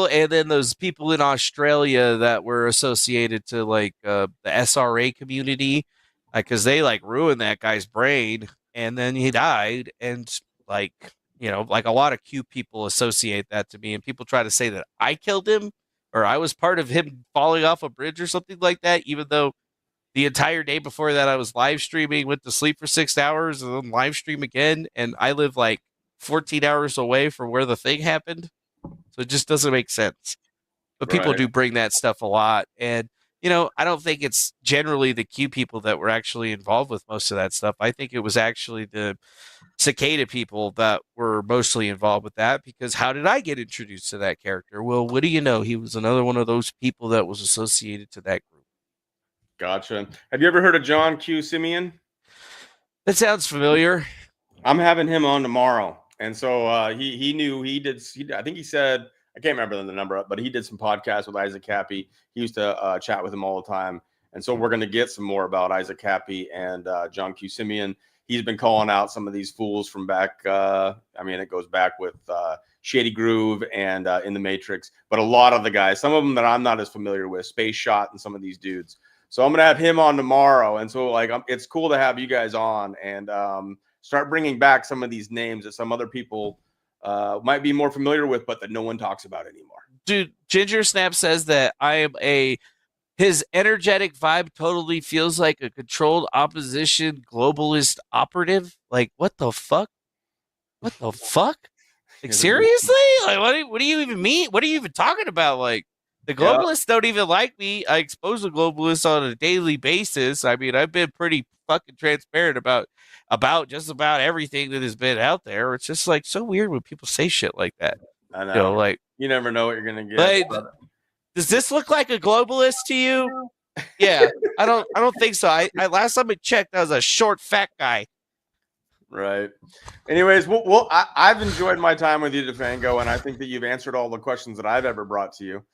and then those people in Australia that were associated to like the SRA community, because they like ruined that guy's brain and then he died. And like, like a lot of Q people associate that to me, and people try to say that I killed him or I was part of him falling off a bridge or something like that, even though the entire day before that I was live streaming, went to sleep for 6 hours and then live stream again. And I live like 14 hours away from where the thing happened. So it just doesn't make sense. But people do bring that stuff a lot. And I don't think it's generally the Q people that were actually involved with most of that stuff. I think it was actually the Cicada people that were mostly involved with that, because how did I get introduced to that character? Well, what do you know? He was another one of those people that was associated to that group. Gotcha. Have you ever heard of John Q. Simeon? That sounds familiar. I'm having him on tomorrow. And so he knew I think he said, I can't remember the number, but he did some podcasts with Isaac Cappy. He used to chat with him all the time. And so we're going to get some more about Isaac Cappy and John Q. Simeon. He's been calling out some of these fools from back. It goes back with Shady Groove and In the Matrix. But a lot of the guys, some of them that I'm not as familiar with, Space Shot and some of these dudes. So I'm going to have him on tomorrow. And so it's cool to have you guys on and start bringing back some of these names that some other people might be more familiar with, but that no one talks about anymore. Dude, Ginger Snap says that his energetic vibe totally feels like a controlled opposition globalist operative. Like, what the fuck? What the fuck? Like, seriously? Like, what do you even mean? What are you even talking about? Like, the globalists don't even like me. I expose the globalists on a daily basis. I mean, I've been pretty fucking transparent about just about everything that has been out there. It's just like so weird when people say shit like that. I know. You never know what you're gonna get. Does this look like a globalist to you? Yeah, I don't think so. I last time I checked, I was a short, fat guy. Right. Anyways, I've enjoyed my time with you, Defango, and I think that you've answered all the questions that I've ever brought to you.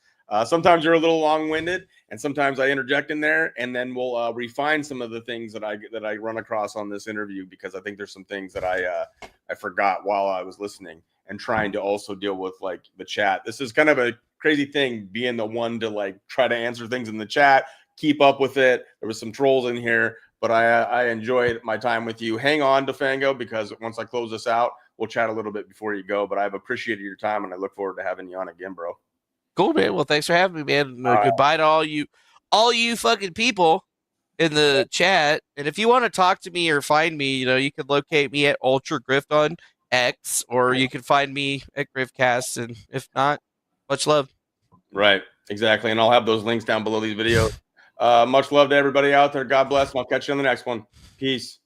Sometimes you're a little long-winded, and sometimes I interject in there, and then we'll refine some of the things that I run across on this interview, because I think there's some things that I forgot while I was listening and trying to also deal with like the chat. This is kind of a crazy thing, being the one to like try to answer things in the chat, keep up with it. There was some trolls in here, but I enjoyed my time with you. Hang on, Defango, because once I close this out, we'll chat a little bit before you go. But I've appreciated your time, and I look forward to having you on again, bro. Cool, man. Well, thanks for having me, man. Goodbye to all you fucking people in the chat. And if you want to talk to me or find me, you can locate me at Ultra Grift on X, or you can find me at Griftcast. And if not, much love. Right, exactly. And I'll have those links down below these videos. Much love to everybody out there. God bless. And I'll catch you on the next one. Peace.